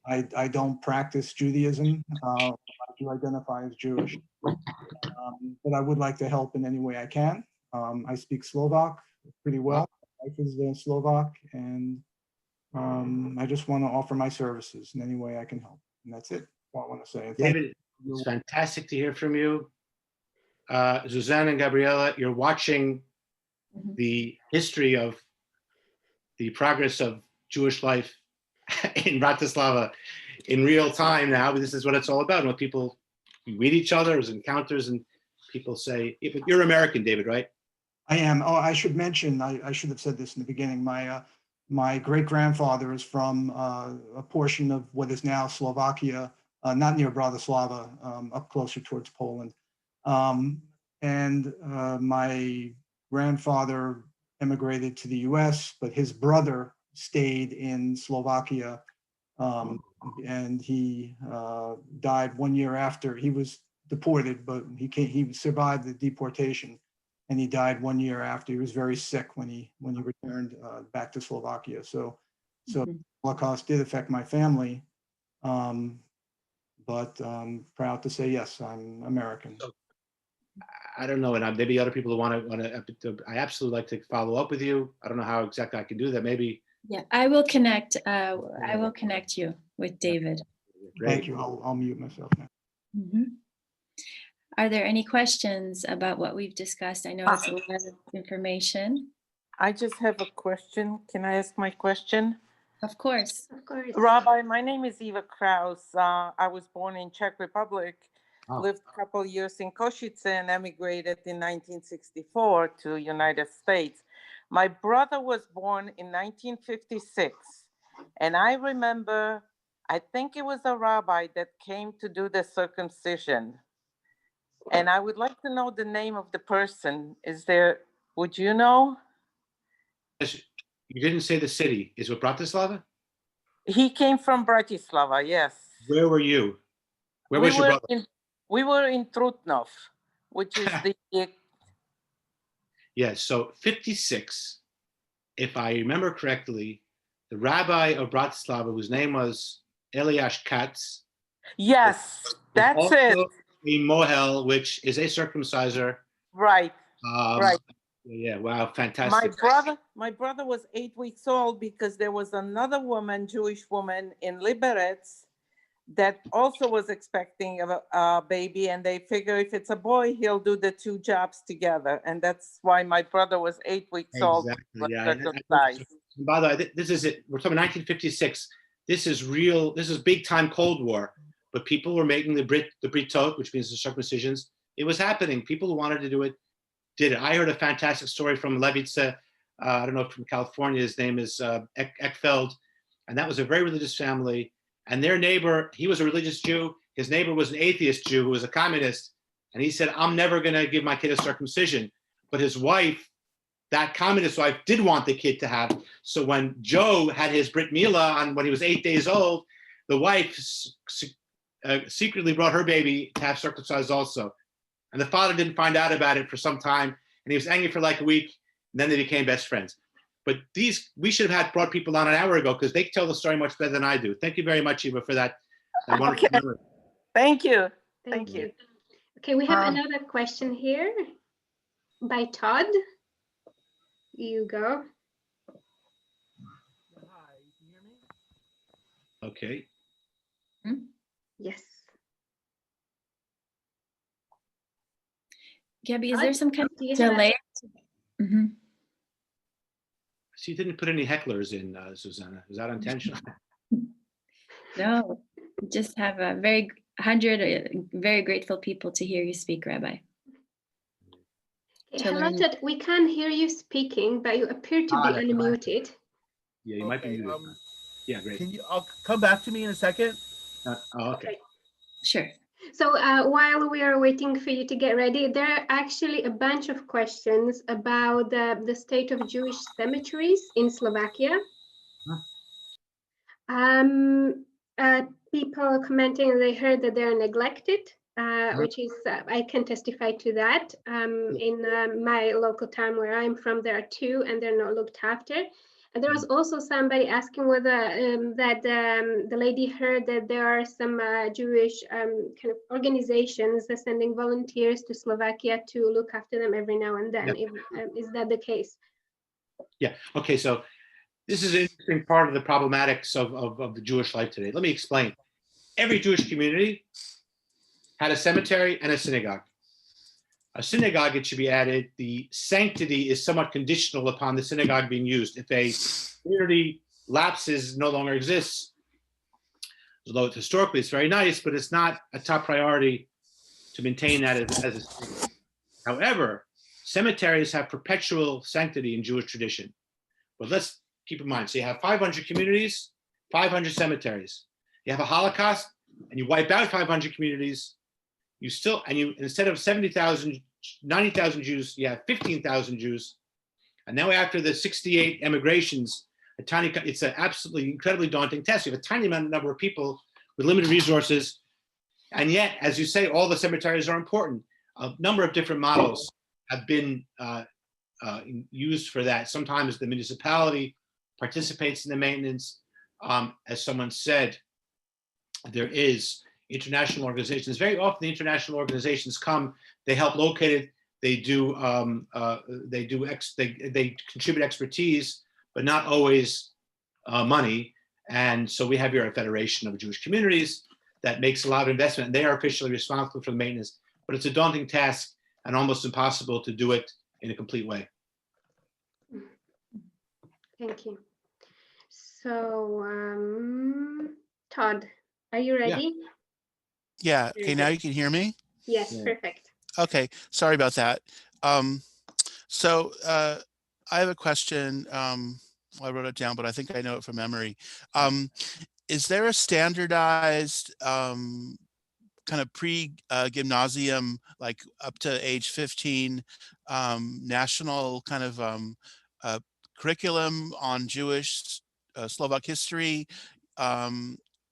I don't practice Judaism. I do identify as Jewish. But I would like to help in any way I can. I speak Slovak pretty well. My wife is Slovak, and I just want to offer my services in any way I can help. And that's it. All I want to say. David, it's fantastic to hear from you. Zuzana and Gabriella, you're watching the history of the progress of Jewish life in Bratislava in real time now. This is what it's all about. When people meet each other, there's encounters, and people say, you're American, David, right? I am. Oh, I should mention, I should have said this in the beginning. My great-grandfather is from a portion of what is now Slovakia, not near Bratislava, up closer towards Poland. And my grandfather immigrated to the US, but his brother stayed in Slovakia and he died 1 year after. He was deported, but he survived the deportation, and he died 1 year after. He was very sick when he returned back to Slovakia. So Mhm. Holocaust did affect my family, but proud to say, yes, I'm American. I don't know, and maybe other people who want to. I absolutely like to follow up with you. I don't know how exactly I can do that. Maybe. Yeah, I will connect. I will connect you with David. Great. Thank you. I'll mute myself now. Mhm. Are there any questions about what we've discussed? I know it's a lot of information. I just have a question. Can I ask my question? Of course. Of course. Rabbi, my name is Eva Kraus. I was born in Czech Republic, Oh. lived a couple years in Košice and emigrated in 1964 to United States. My brother was born in 1956, and I remember, I think it was a rabbi that came to do the circumcision. And I would like to know the name of the person. Would you know? You didn't say the city. Is it Bratislava? He came from Bratislava, yes. Where were you? Where was your brother? We were in Trutnov, which is the Yes, so 56, if I remember correctly, the rabbi of Bratislava, whose name was Eliash Katz, yes, that's also it. a mohel, which is a circumciser. Right, right. Yeah, wow, fantastic. My brother was 8 weeks old because there was another woman, Jewish woman in Liberec, that also was expecting a baby, and they figure if it's a boy, he'll do the two jobs together, and that's why my brother was 8 weeks old. Exactly, yeah. Circumcised. And by the way, this is it. We're talking 1956. This is real. This is big time Cold War. But people were making the britot, which means the circumcisions. It was happening. People who wanted to do it did it. I heard a fantastic story from Levitsa. I don't know if from California. His name is Eckfeld, and that was a very religious family. And their neighbor, he was a religious Jew. His neighbor was an atheist Jew who was a communist. And he said, I'm never going to give my kid a circumcision. But his wife, that communist wife, did want the kid to have. So when Joe had his Brit Milah when he was 8 days old, the wife secretly brought her baby to have circumcised also. And the father didn't find out about it for some time. And he was angry for like a week. And then they became best friends. But we should have brought people on an hour ago because they tell the story much better than I do. Thank you very much, Eva, for that wonderful memory. Thank you. Thank you. Okay, we have another question here by Todd. You go. Hi, can you hear me? Okay. Yes. Gabby, is there some kind Do you of have delay? Mhm. So you didn't put any hecklers in, Susanna. Is that intentional? No, we just have a very grateful people to hear you speak, Rabbi. Okay, To hello, learn. Todd. We can hear you speaking, but you appear to be that's unmuted. Yeah, you might be Okay, muted. Yeah, great. I'll come back to me in a second. Okay. Sure. So while we are waiting for you to get ready, there are actually a bunch of questions about the state of Jewish cemeteries in Slovakia. People commenting they heard that they're neglected, which is, I can testify to that. In my local town where I'm from, there are two and they're not looked after. And there was also somebody asking whether the lady heard that there are some Jewish kind of organizations that sending volunteers to Slovakia to look after them every now and then. Is that the case? Yeah. Okay. So this is an interesting part of the problematics of the Jewish life today. Let me explain. Every Jewish community had a cemetery and a synagogue. A synagogue, it should be added, the sanctity is somewhat conditional upon the synagogue being used. If a community lapses, no longer exists, although historically it's very nice, but it's not a top priority to maintain that as a synagogue. However, cemeteries have perpetual sanctity in Jewish tradition. But let's keep in mind, so you have 500 communities, 500 cemeteries. You have a Holocaust and you wipe out 500 communities, instead of 70,000, 90,000 Jews, you have 15,000 Jews. And now after the 68 emigrations, it's an absolutely incredibly daunting task. You have a tiny number of people with limited resources. And yet, as you say, all the cemeteries are important. A number of different models have been used for that. Sometimes the municipality participates in the maintenance. As someone said, there is international organizations. Very often the international organizations come, they help locate it, they contribute expertise, but not always money. And so we have here a Federation of Jewish Communities that makes a lot of investment, and they are officially responsible for the maintenance, but it's a daunting task and almost impossible to do it in a complete way. Thank you. So, Todd, are you ready? Yeah. Okay. Now you can hear me. Yes, Yeah. perfect. Okay. Sorry about that. So I have a question. I wrote it down, but I think I know it from memory. Is there a standardized kind of pre-gymnasium, like up to age 15, national kind of curriculum on Jewish Slovak history?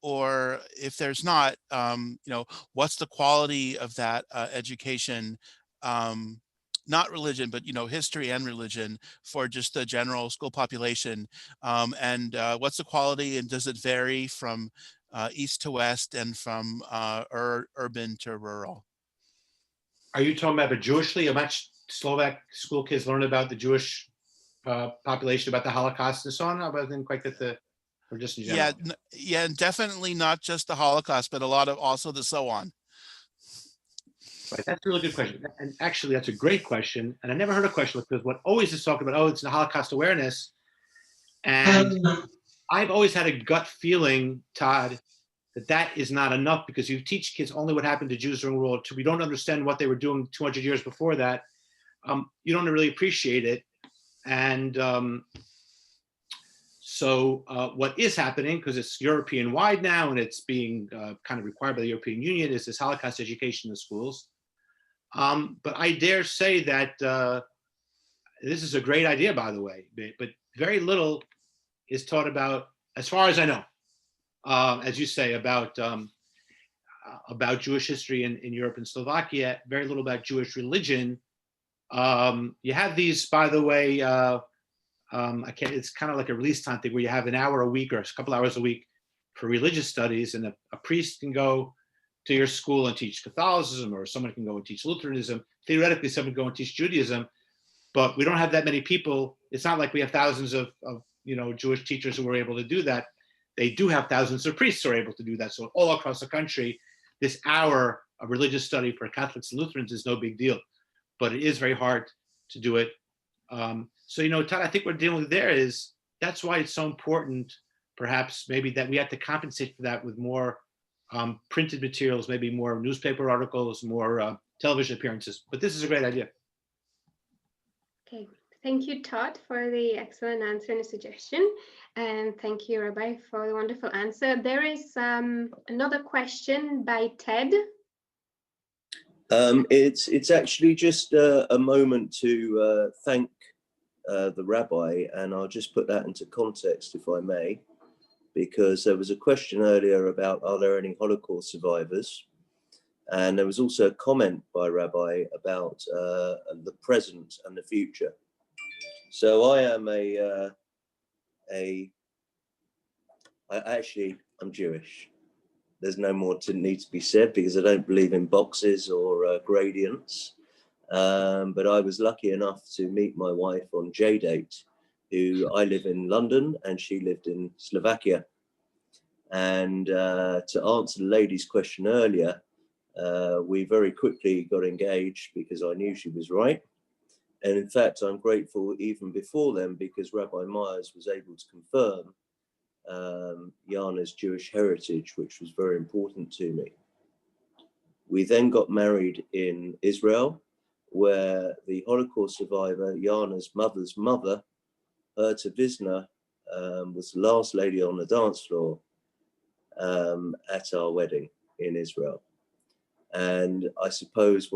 Or if there's not, what's the quality of that education? Not religion, but history and religion for just the general school population. And what's the quality, and does it vary from east to west and from urban to rural? Are you talking about Jewishly? How much Slovak school kids learn about the Jewish population, about the Holocaust and so on? I didn't quite get the, or just in general? Yeah, and definitely not just the Holocaust, but a lot of also the so on. Right, that's a really good question. And actually, that's a great question. And I never heard a question because what always is talking about, it's the Holocaust awareness. And I've always had a gut feeling, Todd, that is not enough, because you teach kids only what happened to Jews during World War II. We don't understand what they were doing 200 years before that. You don't really appreciate it. And so what is happening, because it's European wide now and it's being kind of required by the European Union, is this Holocaust education in the schools. But I dare say that this is a great idea, by the way, but very little is taught about, as far as I know, as you say, about Jewish history in Europe and Slovakia, very little about Jewish religion. You have these, by the way, it's kind of like a release time thing where you have an hour a week or a couple hours a week for religious studies, and a priest can go to your school and teach Catholicism, or someone can go and teach Lutheranism. Theoretically, someone can go and teach Judaism, but we don't have that many people. It's not like we have thousands of Jewish teachers who are able to do that. They do have thousands of priests who are able to do that. So all across the country, this hour of religious study for Catholics and Lutherans is no big deal, but it is very hard to do it. So, Todd, I think we're dealing with that's why it's so important, perhaps maybe, that we have to compensate for that with more printed materials, maybe more newspaper articles, more television appearances. But this is a great idea. Okay, thank you, Todd, for the excellent answer and suggestion. And thank you, Rabbi, for the wonderful answer. There is another question by Ted. It's actually just a moment to thank the rabbi, and I'll just put that into context, if I may, because there was a question earlier about, are there any Holocaust survivors? And there was also a comment by Rabbi about the present and the future. So I am I'm Jewish. There's no more to need to be said, because I don't believe in boxes or gradients. But I was lucky enough to meet my wife on J-Date, who I live in London and she lived in Slovakia. And to answer the lady's question earlier, we very quickly got engaged because I knew she was right. And in fact, I'm grateful even before then, because Rabbi Myers was able to confirm Jana's Jewish heritage, which was very important to me. We then got married in Israel, where the Holocaust survivor, Jana's mother's mother, Herta Visner, was the last lady on the dance floor at our wedding in Israel. And I suppose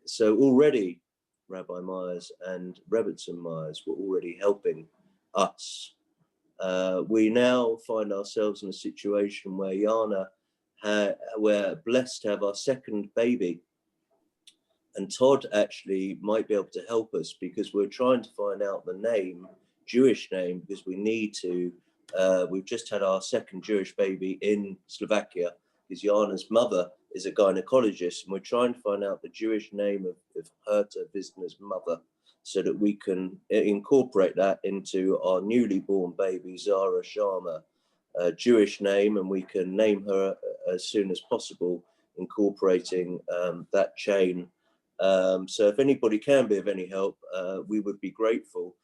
so already Rabbi Myers and Rebbetzin Myers were already helping us We now find ourselves in a situation where we're blessed to have our second baby. And Todd actually might be able to help us because we're trying to find out the name, Jewish name, because we need to. We've just had our second Jewish baby in Slovakia, because Jana's mother is a gynecologist, and we're trying to find out the Jewish name of Herta Wisner's mother, so that we can incorporate that into our newly born baby, Zara Sharma, a Jewish name, and we can name her as soon as possible, incorporating that chain. So if anybody can be of any help, we would be grateful.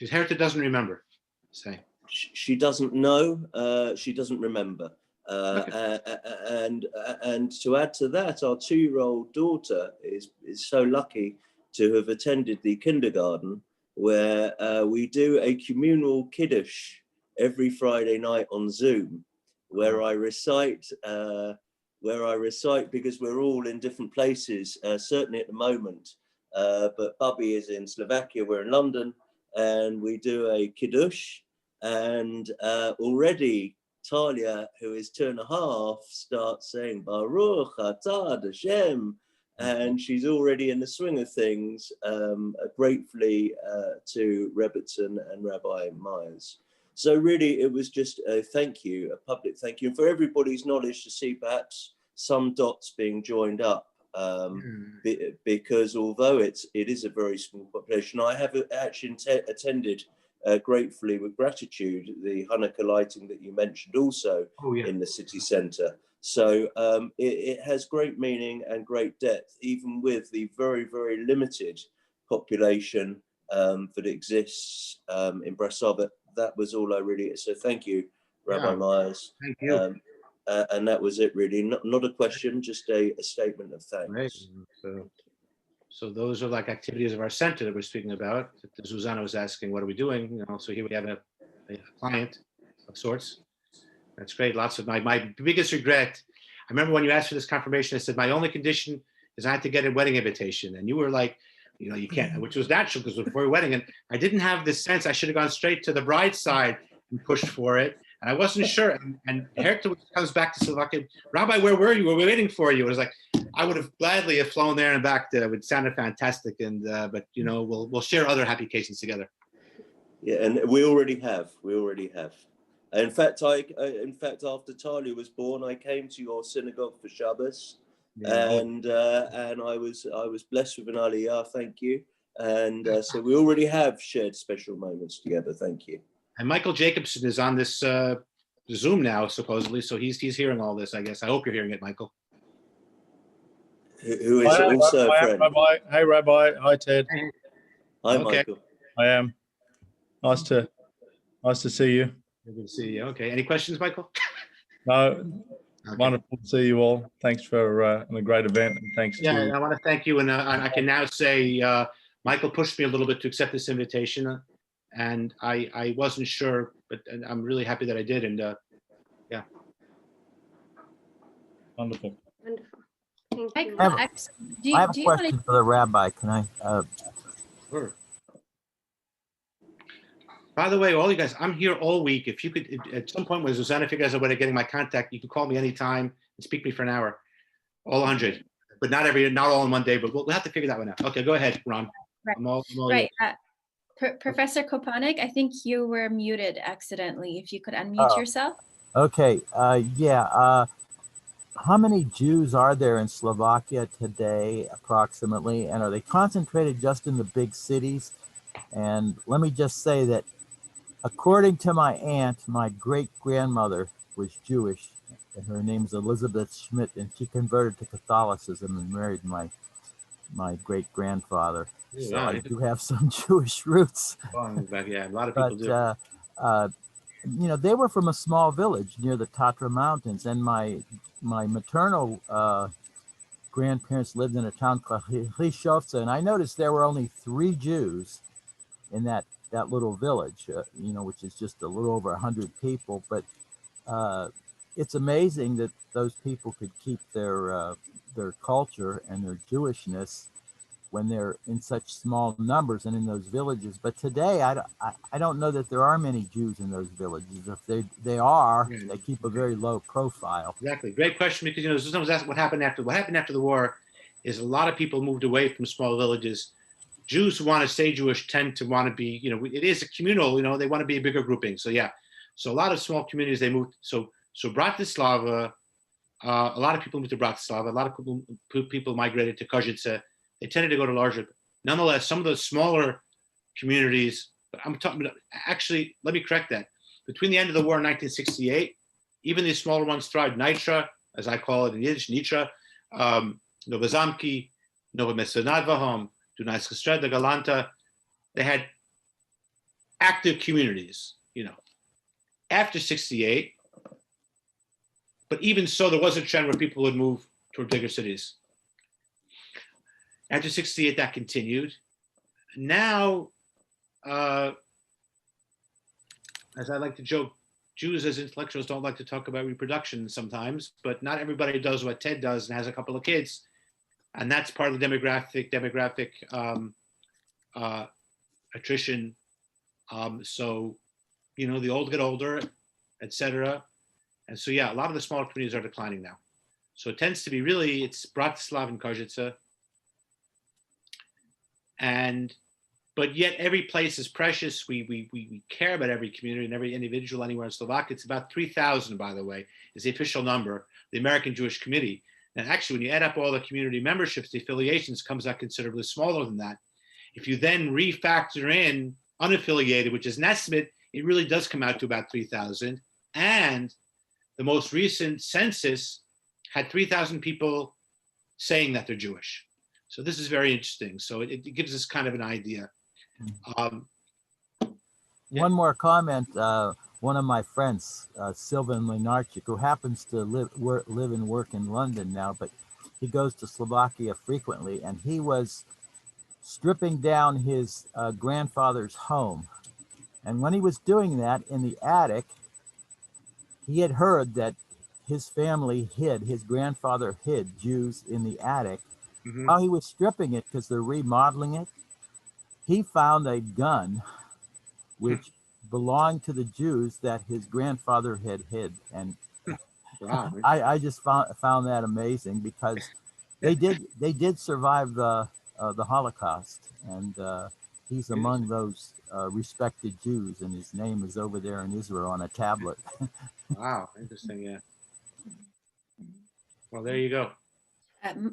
Herta doesn't remember. Say. She doesn't know. She doesn't remember. Okay. And to add to that, our 2-year-old daughter is so lucky to have attended the kindergarten, where we do a communal kiddush every Friday night on Zoom, where I recite because we're all in different places, certainly at the moment. But Bubby is in Slovakia, we're in London, and we do a kiddush. And already Talia, who is 2.5, starts saying Baruch Atah Hashem, and she's already in the swing of things, gratefully to Rebbitzin and Rabbi Myers. So really, it was just a thank you, a public thank you, and for everybody's knowledge to see perhaps some dots being joined up, because although it is a very small population, I have actually attended gratefully with gratitude the Hanukkah lighting that you mentioned also in the city centre. So it has great meaning and great depth, even with the very, very limited population that exists in Brasov. That was all I really, so thank you, Rabbi Myers. Thank you. And that was it really, not a question, just a statement of thanks. Right. So those are like activities of our center that we're speaking about. Susanna was asking, what are we doing? You know, so here we have a client of sorts. That's great. Lots of my biggest regret. I remember when you asked for this confirmation, I said, my only condition is I had to get a wedding invitation. And you were like, you know, you can't, which was natural because before your wedding. And I didn't have this sense. I should have gone straight to the bride's side and pushed for it. And I wasn't sure. And Herta comes back to Slovakia. Rabbi, where were you? We were waiting for you. It was like, I would have gladly have flown there and back. It would sounded fantastic. And but you know, we'll share other happy occasions together. Yeah, and we already have. In fact, after Talia was born, I came to your synagogue for Shabbos, and I was blessed with an aliyah. Thank you. And so we already have shared special moments together. Thank you. And Michael Jacobson is on this Zoom now, supposedly. So he's hearing all this, I guess. I hope you're hearing it, Michael. Who is also a friend. Rabbi. Hey, Rabbi. Hi, Ted. Hi, Michael. I am. Nice to see you. Good to see you. Okay. Any questions, Michael? No. Okay. Wonderful to see you all. Thanks for a great event. And thanks to. I want to thank you. And I can now say Michael pushed me a little bit to accept this invitation. And I wasn't sure, but I'm really happy that I did. And yeah. Wonderful. Wonderful. Thank you. I have a question for the rabbi. Can I? Sure. By the way, all you guys, I'm here all week. If you could, at some point when Susanna figures out a way of getting my contact, you can call me anytime and speak to me for an hour. All 100, but not all in one day, but we'll have to figure that one out. Okay, go ahead, Ron. Right. I'm all right. Professor Kopanik, I think you were muted accidentally. If you could unmute yourself. Okay. How many Jews are there in Slovakia today, approximately? And are they concentrated just in the big cities? And let me just say that according to my aunt, my great-grandmother was Jewish, and her name's Elizabeth Schmidt, and she converted to Catholicism and married my great-grandfather. So I do have some Jewish roots. Yeah, a lot of people do. You know, they were from a small village near the Tatra Mountains, and my maternal grandparents lived in a town called Hlishovce, and I noticed there were only 3 Jews in that little village, you know, which is just a little over 100 people. But it's amazing that those people could keep their culture and their Jewishness when they're in such small numbers and in those villages. But today, I don't know that there are many Jews in those villages. If they are, Yeah. they keep a very low profile. Exactly. Great question, because, someone was asking what happened after the war is a lot of people moved away from small villages. Jews who want to stay Jewish tend to want to be, it is a communal, they want to be a bigger grouping. So yeah, so a lot of small communities, they moved. So Bratislava, a lot of people moved to Bratislava. A lot of people migrated to Košice. They tended to go to larger. Nonetheless, some of those smaller communities, I'm talking about, actually, let me correct that. Between the end of the war in 1968, even these smaller ones thrived. Nitra, as I call it in Yiddish, Nitra, Nova Zamki, Nova Mesenadvahom, Dunajska Streda, Galanta. They had active communities, after 68. But even so, there was a trend where people would move toward bigger cities. After 68, that continued. Now, as I like to joke, Jews as intellectuals don't like to talk about reproduction sometimes, but not everybody does what Ted does and has a couple of kids. And that's part of the demographic attrition. So, the old get older, etc. And so, yeah, a lot of the smaller communities are declining now. So it tends to be really, it's Bratislava and Košice. But yet every place is precious. We care about every community and every individual anywhere in Slovakia. It's about 3,000, by the way, is the official number, the American Jewish Committee. And actually, when you add up all the community memberships, the affiliations, comes out considerably smaller than that. If you then refactor in unaffiliated, which is an estimate, it really does come out to about 3,000. And the most recent census had 3,000 people saying that they're Jewish. So this is very interesting. So it gives us kind of an idea. One more comment. One of my friends, Sylvan Lenarchik, who happens to live and work in London now, but he goes to Slovakia frequently, and he was stripping down his grandfather's home. And when he was doing that in the attic, he had heard that his grandfather hid Jews in the attic. Mm-hmm. While he was stripping it, because they're remodeling it, he found a gun which belonged to the Jews that his grandfather had hid. And wow. I just found that amazing, because they did survive the Holocaust, and he's among those respected Jews, and his name is over there in Israel on a tablet. Wow, interesting, yeah. Well, there you go.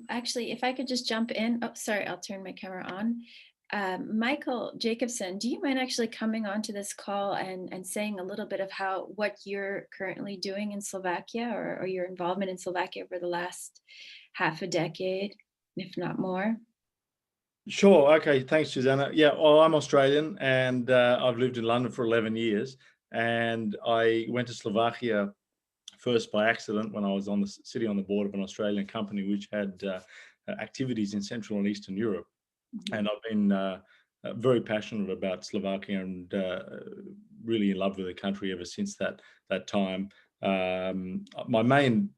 Actually, if I could just jump in. Oh, sorry, I'll turn my camera on. Michael Jacobson, do you mind actually coming onto this call and saying a little bit of what you're currently doing in Slovakia, or your involvement in Slovakia over the last half a decade, if not more? Sure. Okay. Thanks, Susanna. Yeah, well, I'm Australian, and I've lived in London for 11 years. And I went to Slovakia first by accident when I was sitting on the board of an Australian company which had activities in Central and Eastern Europe. Mm-hmm. And I've been very passionate about Slovakia and really in love with the country ever since that time. My main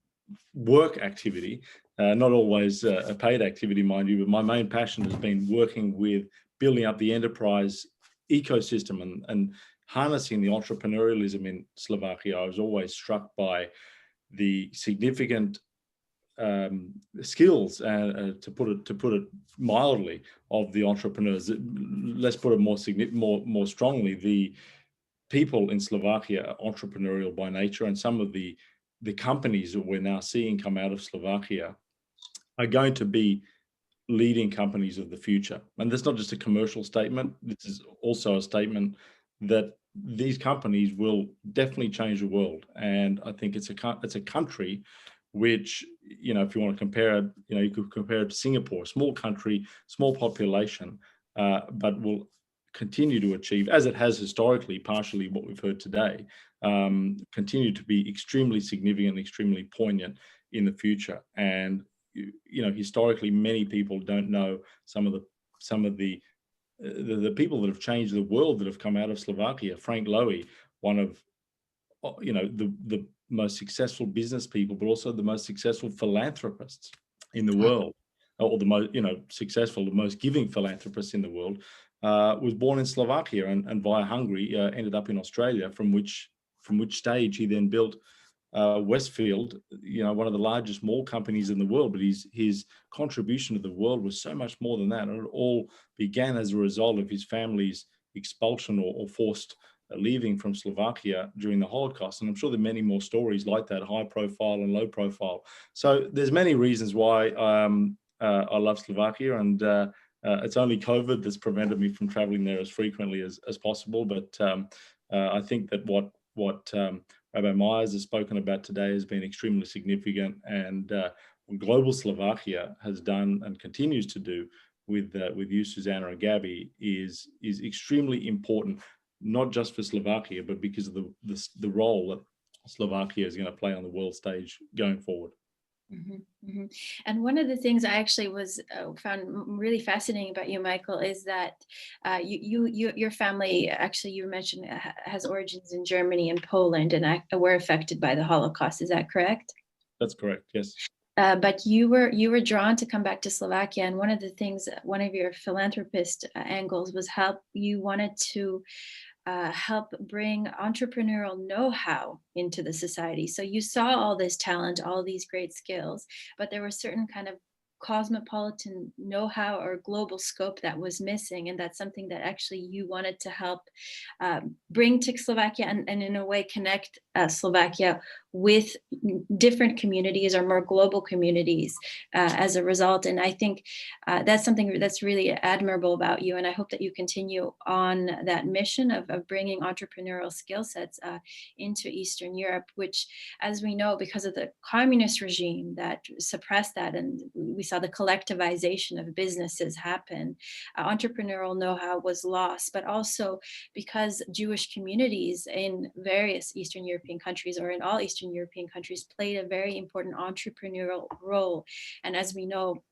work activity, not always a paid activity, mind you, but my main passion has been working with building up the enterprise ecosystem and harnessing the entrepreneurialism in Slovakia. I was always struck by the significant skills, to put it mildly, of the entrepreneurs. Let's put it more strongly. The people in Slovakia are entrepreneurial by nature, and some of the companies that we're now seeing come out of Slovakia are going to be leading companies of the future. And that's not just a commercial statement. This is also a statement that these companies will definitely change the world. And I think it's a country which, if you want to compare it, you could compare it to Singapore, small country, small population, but will continue to achieve, as it has historically, partially what we've heard today, continue to be extremely significant, extremely poignant in the future. And historically, many people don't know some of the people that have changed the world that have come out of Slovakia. Frank Lowy, one of the most successful business people, but also the most successful philanthropists in the world. or the most, successful, the most giving philanthropist in the world, was born in Slovakia and via Hungary ended up in Australia, from which stage he then built Westfield, one of the largest mall companies in the world. But his contribution to the world was so much more than that. And it all began as a result of his family's expulsion or forced leaving from Slovakia during the Holocaust. And I'm sure there are many more stories like that, high profile and low profile. So there's many reasons why I love Slovakia, and it's only COVID that's prevented me from traveling there as frequently as possible. But I think that what Rabbi Myers has spoken about today has been extremely significant, and what Global Slovakia has done and continues to do with you, Susanna, and Gabby is extremely important, not just for Slovakia, but because of the role that Slovakia is going to play on the world stage going forward. And one of the things I actually found really fascinating about you, Michael, is that your family, actually, you mentioned, has origins in Germany and Poland, and were affected by the Holocaust. Is that correct? That's correct. Yes. But you were drawn to come back to Slovakia, and one of the things, one of your philanthropist angles was you wanted to help bring entrepreneurial know-how into the society. So you saw all this talent, all these great skills, but there were certain kind of cosmopolitan know-how or global scope that was missing, and that's something that actually you wanted to help bring to Slovakia, and in a way connect Slovakia with different communities or more global communities as a result. And I think that's something that's really admirable about you, and I hope that you continue on that mission of bringing entrepreneurial skill sets into Eastern Europe, which, as we know, because of the communist regime that suppressed that, and we saw the collectivization of businesses happen, entrepreneurial know-how was lost. But also because Jewish communities in various Eastern European countries, or in all Eastern European countries, played a very important entrepreneurial role. And as we know,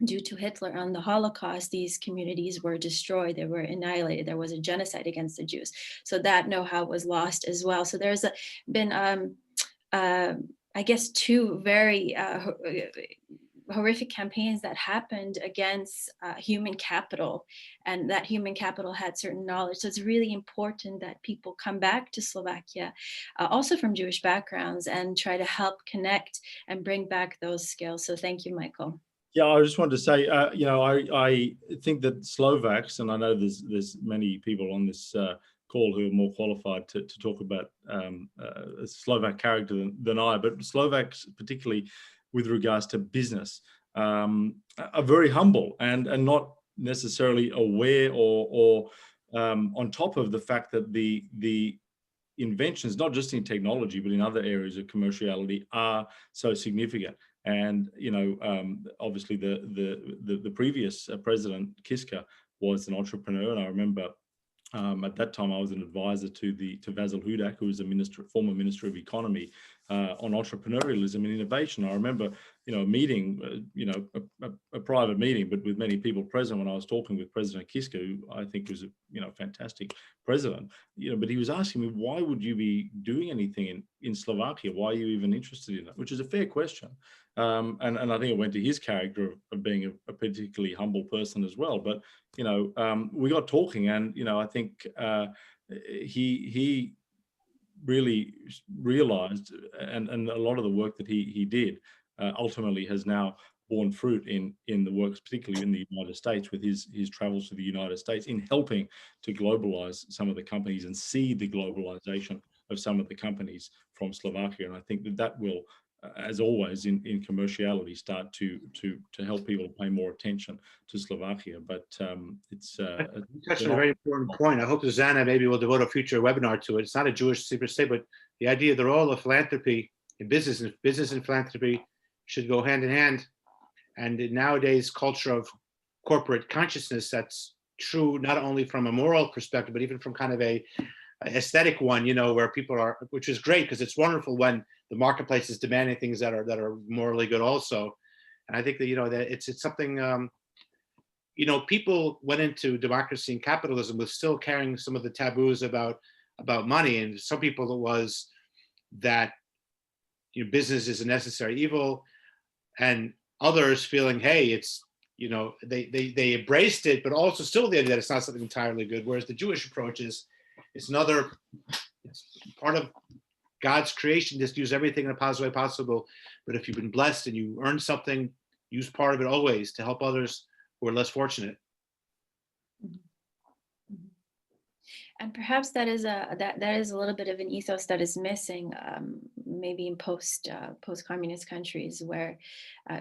due to Hitler and the Holocaust, these communities were destroyed, they were annihilated, there was a genocide against the Jews. So that know-how was lost as well. So there's been, I guess, two very horrific campaigns that happened against human capital, and that human capital had certain knowledge. So it's really important that people come back to Slovakia, also from Jewish backgrounds, and try to help connect and bring back those skills. So thank you, Michael. Yeah, I just wanted to say, I think that Slovaks, and I know there's many people on this call who are more qualified to talk about Slovak character than I, but Slovaks, particularly with regards to business, are very humble and not necessarily aware or on top of the fact that the inventions, not just in technology, but in other areas of commerciality, are so significant. And obviously the previous president, Kiska, was an entrepreneur, and I remember at that time I was an advisor to Vasil Hudak, who was a former minister of economy, on entrepreneurialism and innovation. I remember, a meeting, a private meeting, but with many people present, when I was talking with President Kiska, who I think was a fantastic president, but he was asking me, why would you be doing anything in Slovakia? Why are you even interested in it? Which is a fair question. And I think it went to his character of being a particularly humble person as well. But, we got talking, and, I think he really realized, and a lot of the work that he did ultimately has now borne fruit in the works, particularly in the United States, with his travels to the United States, in helping to globalize some of the companies and see the globalization of some of the companies from Slovakia. And I think that will, as always in commerciality, start to help people pay more attention to Slovakia. But it's touched on a very important point. I hope Susanna maybe will devote a future webinar to it. It's not a Jewish secret state, but the idea of the role of philanthropy in business and philanthropy should go hand in hand. And in nowadays culture of corporate consciousness, that's true not only from a moral perspective, but even from kind of a aesthetic one, where people are, which is great, because it's wonderful when the marketplace is demanding things that are morally good also. And I think that, that it's something, people went into democracy and capitalism with still carrying some of the taboos about money. And some people, it was that business is a necessary evil. And others feeling, hey, it's, they embraced it, but also still the idea that it's not something entirely good. Whereas the Jewish approach is, it's part of God's creation, just use everything in a positive way possible. But if you've been blessed and you earned something, use part of it always to help others who are less fortunate. And perhaps that is a little bit of an ethos that is missing, maybe in post-communist countries, where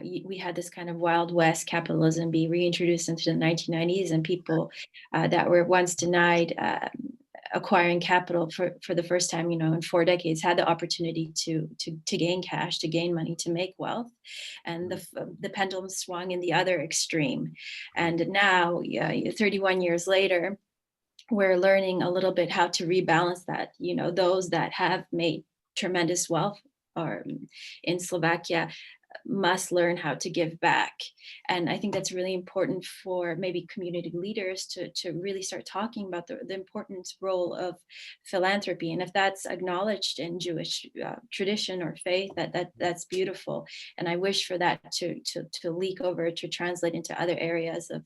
we had this kind of Wild West capitalism be reintroduced into the 1990s, and people that were once denied acquiring capital for the first time, in 4 decades, had the opportunity to gain cash, to gain money, to make wealth, and the pendulum swung in the other extreme. And now, 31 years later, we're learning a little bit how to rebalance that. Those that have made tremendous wealth or in Slovakia must learn how to give back. And I think that's really important for maybe community leaders to really start talking about the important role of philanthropy. And if that's acknowledged in Jewish tradition or faith, that's beautiful. And I wish for that to leak over, to translate into other areas of,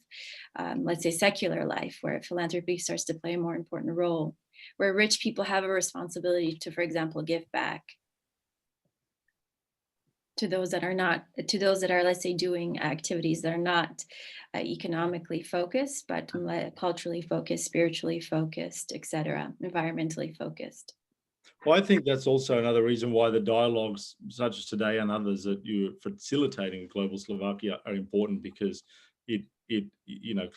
let's say, secular life, where philanthropy starts to play a more important role, where rich people have a responsibility to, for example, give back to those that are, let's say, doing activities that are not economically focused, but culturally focused, spiritually focused, etc., environmentally focused. Well, I think that's also another reason why the dialogues such as today and others that you're facilitating Global Slovakia are important, because it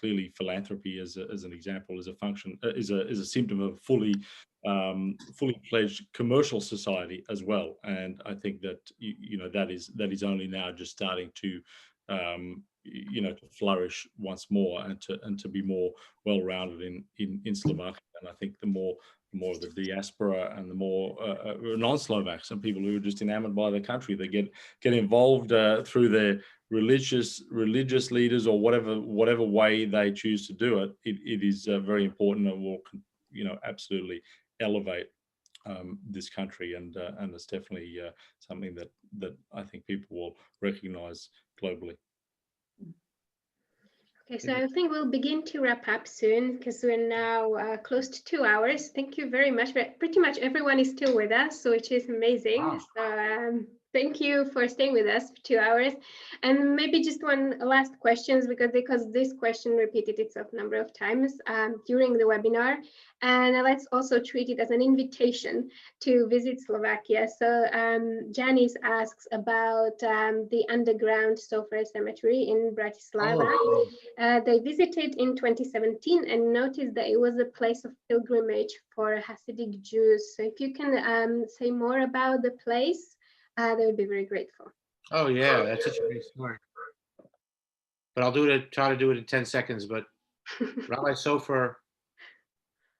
clearly philanthropy as an example is a function, is a symptom of fully fledged commercial society as well. And I think that that is only now just starting to to flourish once more, and to be more well-rounded in Slovakia. And I think the more of the diaspora and the more non-Slovaks and people who are just enamored by the country, they get involved through their religious leaders, or whatever way they choose to do it. It is very important, and will absolutely elevate this country, and it's definitely something that I think people will recognize globally. Okay, so I think we'll begin to wrap up soon, because we're now close to 2 hours. Thank you very much. Pretty much everyone is still with us, so which is amazing. Wow. So thank you for staying with us for 2 hours. And maybe just one last question, because this question repeated itself a number of times during the webinar. And let's also treat it as an invitation to visit Slovakia. So Janice asks about the underground Sofer Cemetery in Bratislava. Oh. They visited in 2017 and noticed that it was a place of pilgrimage for Hasidic Jews. So if you can say more about the place, they would be very grateful. Oh yeah, that's such a great story. But I'll try to do it in 10 seconds. But Rabbi Sofer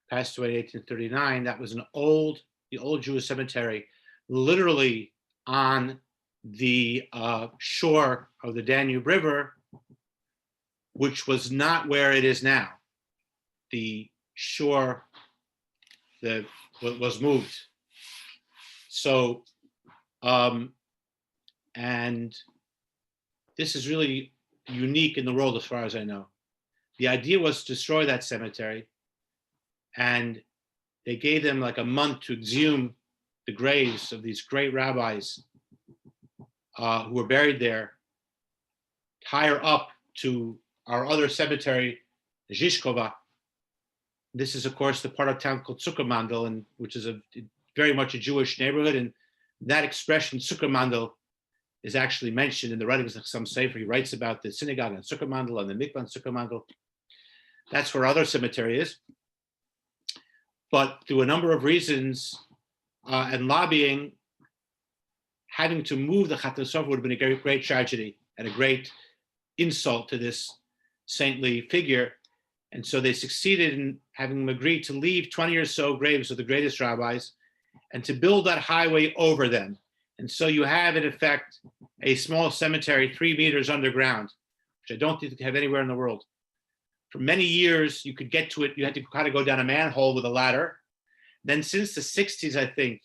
passed away in 1839. That was the old Jewish cemetery, literally on the shore of the Danube River, which was not where it is now. The shore that was moved. So, and this is really unique in the world as far as I know. The idea was to destroy that cemetery, and they gave them like a month to exhume the graves of these great rabbis who were buried there, higher up to our other cemetery, Zizkova. This is, of course, the part of town called Zuckermandel, and which is very much a Jewish neighborhood. And that expression, Zuckermandel, is actually mentioned in the writings of some Sefer. He writes about the synagogue in Zuckermandel and the mikvah in Zuckermandel. That's where our other cemetery is. But through a number of reasons and lobbying, having to move the Chatan Sofer would have been a great tragedy and a great insult to this saintly figure. And so they succeeded in having them agree to leave 20 or so graves of the greatest rabbis and to build that highway over them. And so you have, in effect, a small cemetery 3 meters underground, which I don't think you have anywhere in the world. For many years, you could get to it. You had to kind of go down a manhole with a ladder. Then since the 60s, I think,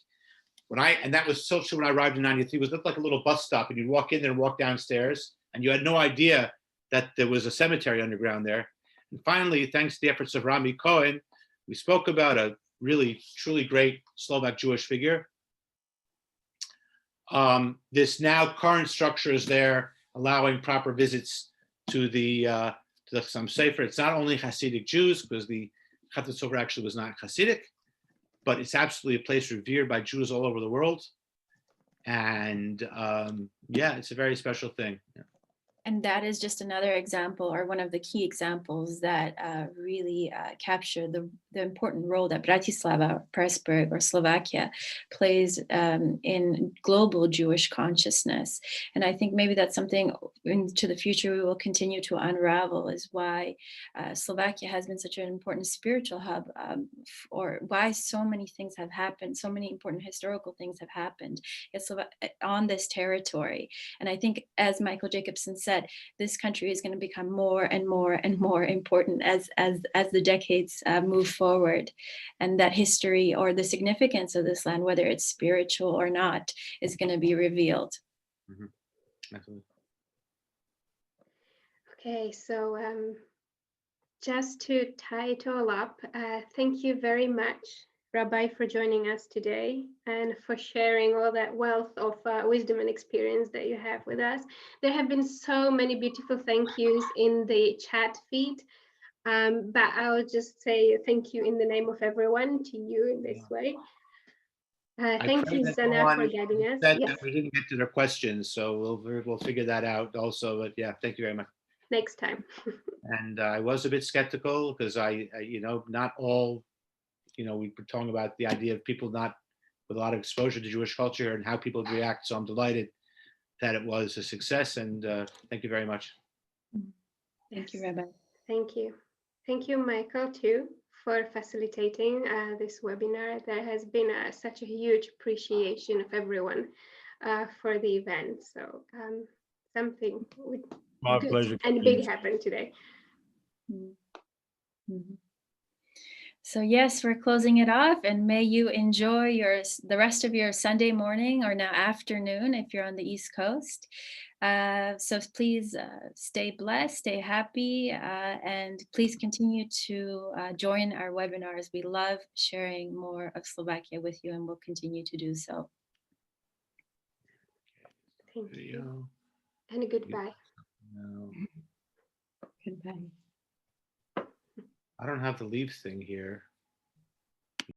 and that was so true when I arrived in 93, it looked like a little bus stop, and you'd walk in there and walk downstairs. and you had no idea that there was a cemetery underground there. And finally, thanks to the efforts of Rami Cohen, we spoke about a really, truly great Slovak Jewish figure. This now current structure is there, allowing proper visits to the Chassam Sofer. It's not only Hasidic Jews, because the Chassam Sofer actually was not Hasidic, but it's absolutely a place revered by Jews all over the world. And yeah, it's a very special thing. Yeah. And that is just another example, or one of the key examples that really capture the important role that Bratislava, Pressburg, or Slovakia plays in global Jewish consciousness. And I think maybe that's something into the future we will continue to unravel, is why Slovakia has been such an important spiritual hub, or why so many things have happened, so many important historical things have happened on this territory. And I think, as Michael Jacobson said, this country is going to become more and more and more important as the decades move forward, and that history or the significance of this land, whether it's spiritual or not, is going to be revealed. Mm-hmm. Absolutely. Okay, so just to tie it all up, thank you very much, Rabbi, for joining us today and for sharing all that wealth of wisdom and experience that you have with us. There have been so many beautiful thank yous in the chat feed, but I'll just say thank you in the name of everyone to you in this way. Thank you, Zana, for guiding us. Said yes. that we didn't get to their questions, so we'll figure that out also. But yeah, thank you very much. Next time. And I was a bit skeptical because I not all, we were talking about the idea of people not with a lot of exposure to Jewish culture and how people would react. So I'm delighted that it was a success, and thank you very much. Thank you, Rabbi. Thank you. Thank you, Michael, too, for facilitating this webinar. There has been such a huge appreciation of everyone for the event. So something My good pleasure. and big happened today. Mm-hmm. So yes, we're closing it off, and may you enjoy the rest of your Sunday morning, or now afternoon if you're on the East Coast. So please stay blessed, stay happy, and please continue to join our webinars. We love sharing more of Slovakia with you, and we'll continue to do so. Thank you. And a goodbye. No. Goodbye. I don't have the leave thing here.